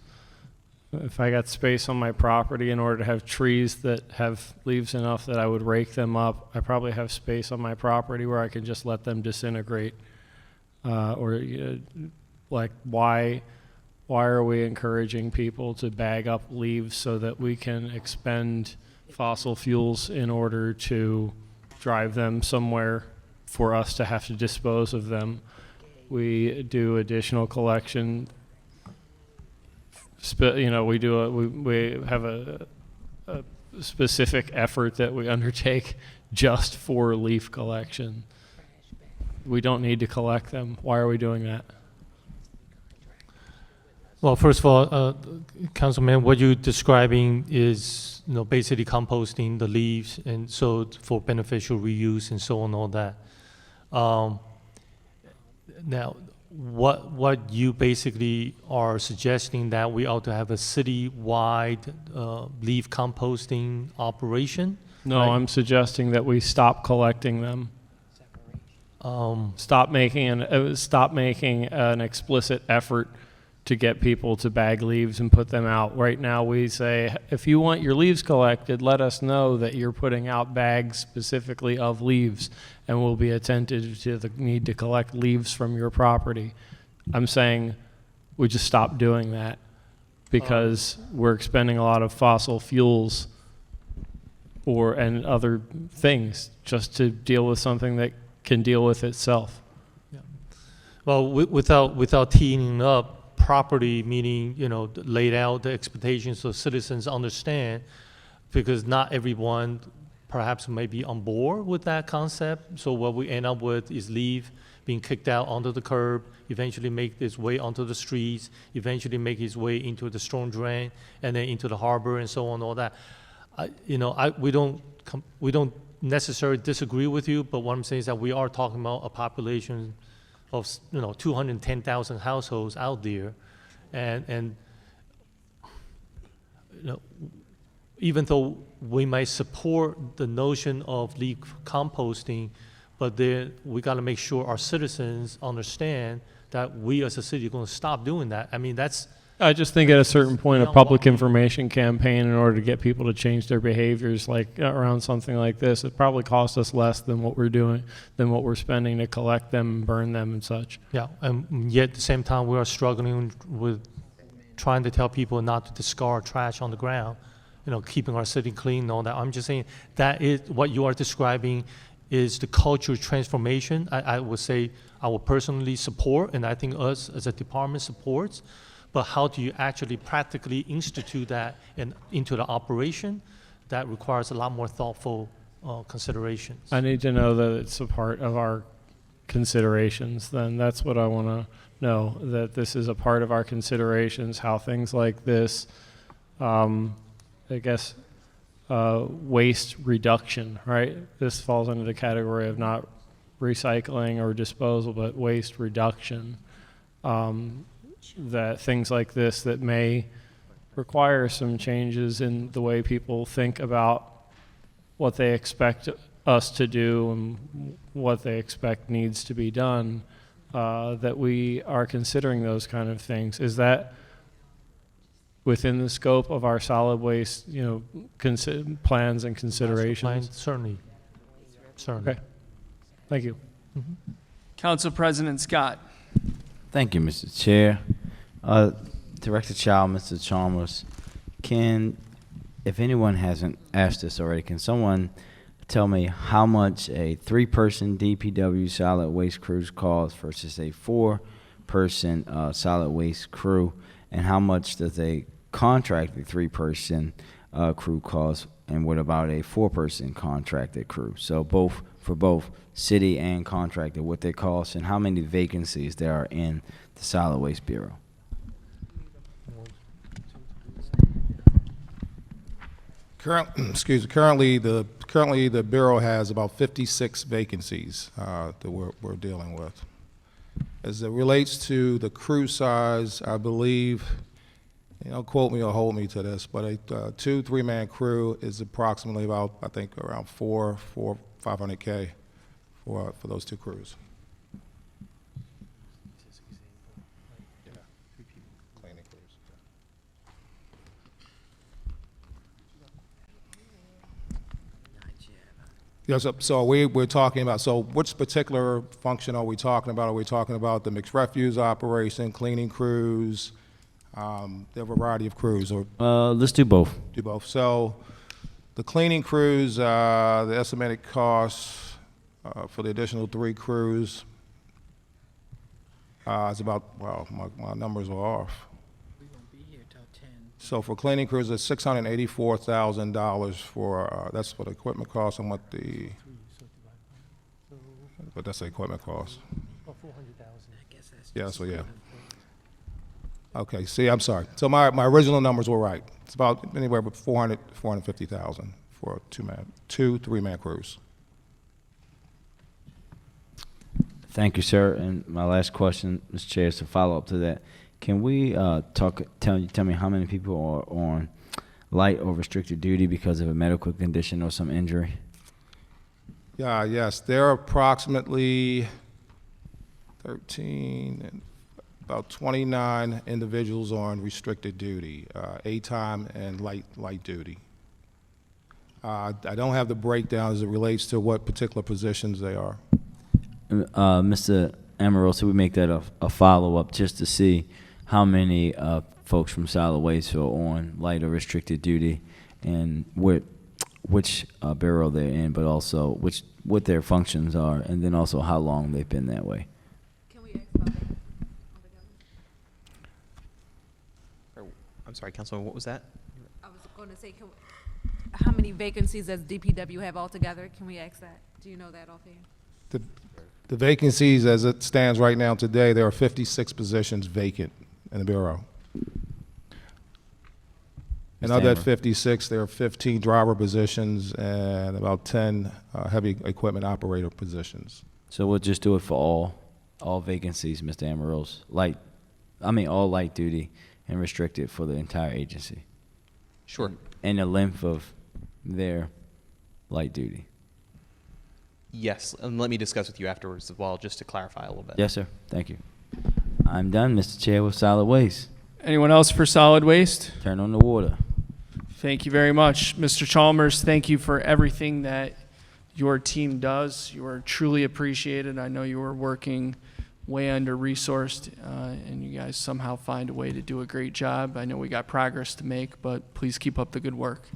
If I got space on my property in order to have trees that have leaves enough that I would rake them up, I probably have space on my property where I can just let them disintegrate. Like why are we encouraging people to bag up leaves so that we can expend fossil fuels in order to drive them somewhere for us to have to dispose of them? We do additional collection. We have a specific effort that we undertake just for leaf collection. We don't need to collect them. Why are we doing that? Well, first of all, Councilman, what you're describing is, basically composting the leaves, and so for beneficial reuse and so on, all that. Now, what you basically are suggesting that we ought to have a city-wide leaf composting operation? No, right? I'm suggesting that we stop collecting them. Stop making an explicit effort to get people to bag leaves and put them out. Right now we say, if you want your leaves collected, let us know that you're putting out bags specifically of leaves, and we'll be attentive to the need to collect leaves from your property. I'm saying we just stop doing that because we're expending a lot of fossil fuels and other things just to deal with something that can deal with itself. Yeah. Well, without teeing up property, meaning, laid out the expectations so citizens understand, because not everyone perhaps may be on board with that concept. So what we end up with is leaf being kicked out onto the curb, eventually make its way onto the streets, eventually make its way into the storm drain, and then into the harbor and so on, all that. We don't necessarily disagree with you, but what I'm saying is that we are talking about a population of 210,000 households out there, and even though we might support the notion of leak composting, but then we got to make sure our citizens understand that we as a city are going to stop doing that. I mean, that's. I just think at a certain point, a beyond public what we- information campaign, in order to get people to change their behaviors, like around something like this, it probably costs us less than what we're doing, than what we're spending to collect them and burn them and such. Yeah, and yet at the same time, we are struggling with trying to tell people not to discard trash on the ground, keeping our city clean and all that. I'm just saying that is what you are describing is the cultural transformation. I would say I will personally support, and I think us as a department supports, but how do you actually practically institute that into the operation? That requires a lot more thoughtful considerations. I need to know that it's a part of our considerations. Then that's what I want to know, that this is a part of our considerations, how things like this, waste reduction, right? This falls under the category of not recycling or disposal, but waste reduction. That things like this that may require some changes in the way people think about what they expect us to do and what they expect needs to be done, that we are considering those kind of things. Is that within the scope of our solid waste, plans and considerations? Certainly. Okay. Thank you. Council President Scott. Thank you, Mr. Chair. Director Child, Mr. Chalmers, if anyone hasn't asked this already, can someone tell me how much a 3-person DPW solid waste crew costs versus a 4-person solid waste crew, and how much does a contracted 3-person crew cost, and what about a 4-person contracted crew? So for both city and contracted, what they cost, and how many vacancies there are in the Solid Waste Bureau. Currently, the Bureau has about 56 vacancies that we're dealing with. As it relates to the crew size, I believe, quote me or hold me to this, but a 2-3-man crew is approximately about, I think, around $500K for those 2 crews. Yes, so we're talking about, so which particular function are we talking about? Are we talking about the mixed refuse operation, cleaning crews, the variety of crews? Or let's do both. Do both. So the cleaning crews, the estimated cost for the additional 3 crews is about, well, my numbers are off. So for cleaning crews, it's $684,000 for, that's for the equipment cost and what the, but that's the equipment cost. Yeah, so yeah. Okay, see, I'm sorry. So my original numbers were right. It's about anywhere but $450,000 for 2-3-man crews. Thank you, sir. And my last question, Mr. Chair, is to follow up to that. Can we tell me how many people are on light or restricted duty because of a medical condition or some injury? Yeah, yes, there are approximately 13 and about 29 individuals on restricted duty, A-time and light duty. I don't have the breakdown as it relates to what particular positions they are. Mr. Amoroso, we make that a follow-up just to see how many folks from solid waste are on light or restricted duty, and which bureau they're in, but also what their functions are, and then also how long they've been that way. Can we ask about that altogether? I'm sorry, Councilman, what was that? I was going to say, how many vacancies does DPW have altogether? Can we ask that? Do you know that offhand? The vacancies, as it stands right now today, there are 56 positions vacant in the Bureau. And of that 56, there are 15 driver positions and about 10 heavy equipment operator positions. So we'll just do it for all vacancies, Mr. Amoroso. All light duty and restricted for the entire agency. Sure. And the length of their light duty. Yes, and let me discuss with you afterwards as well, just to clarify a little bit. Yes, sir. Thank you. I'm done, Mr. Chair, with solid waste. Anyone else for solid waste? Turn on the water. Thank you very much. Mr. Chalmers, thank you for everything that your team does. You are truly appreciated. I know you were working way under-resourced, and you guys somehow find a way to do a great job. I know we got progress to make, but please keep up the good work.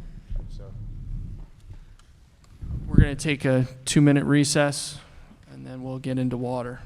We're going to take a 2-minute recess, and then we'll get into water.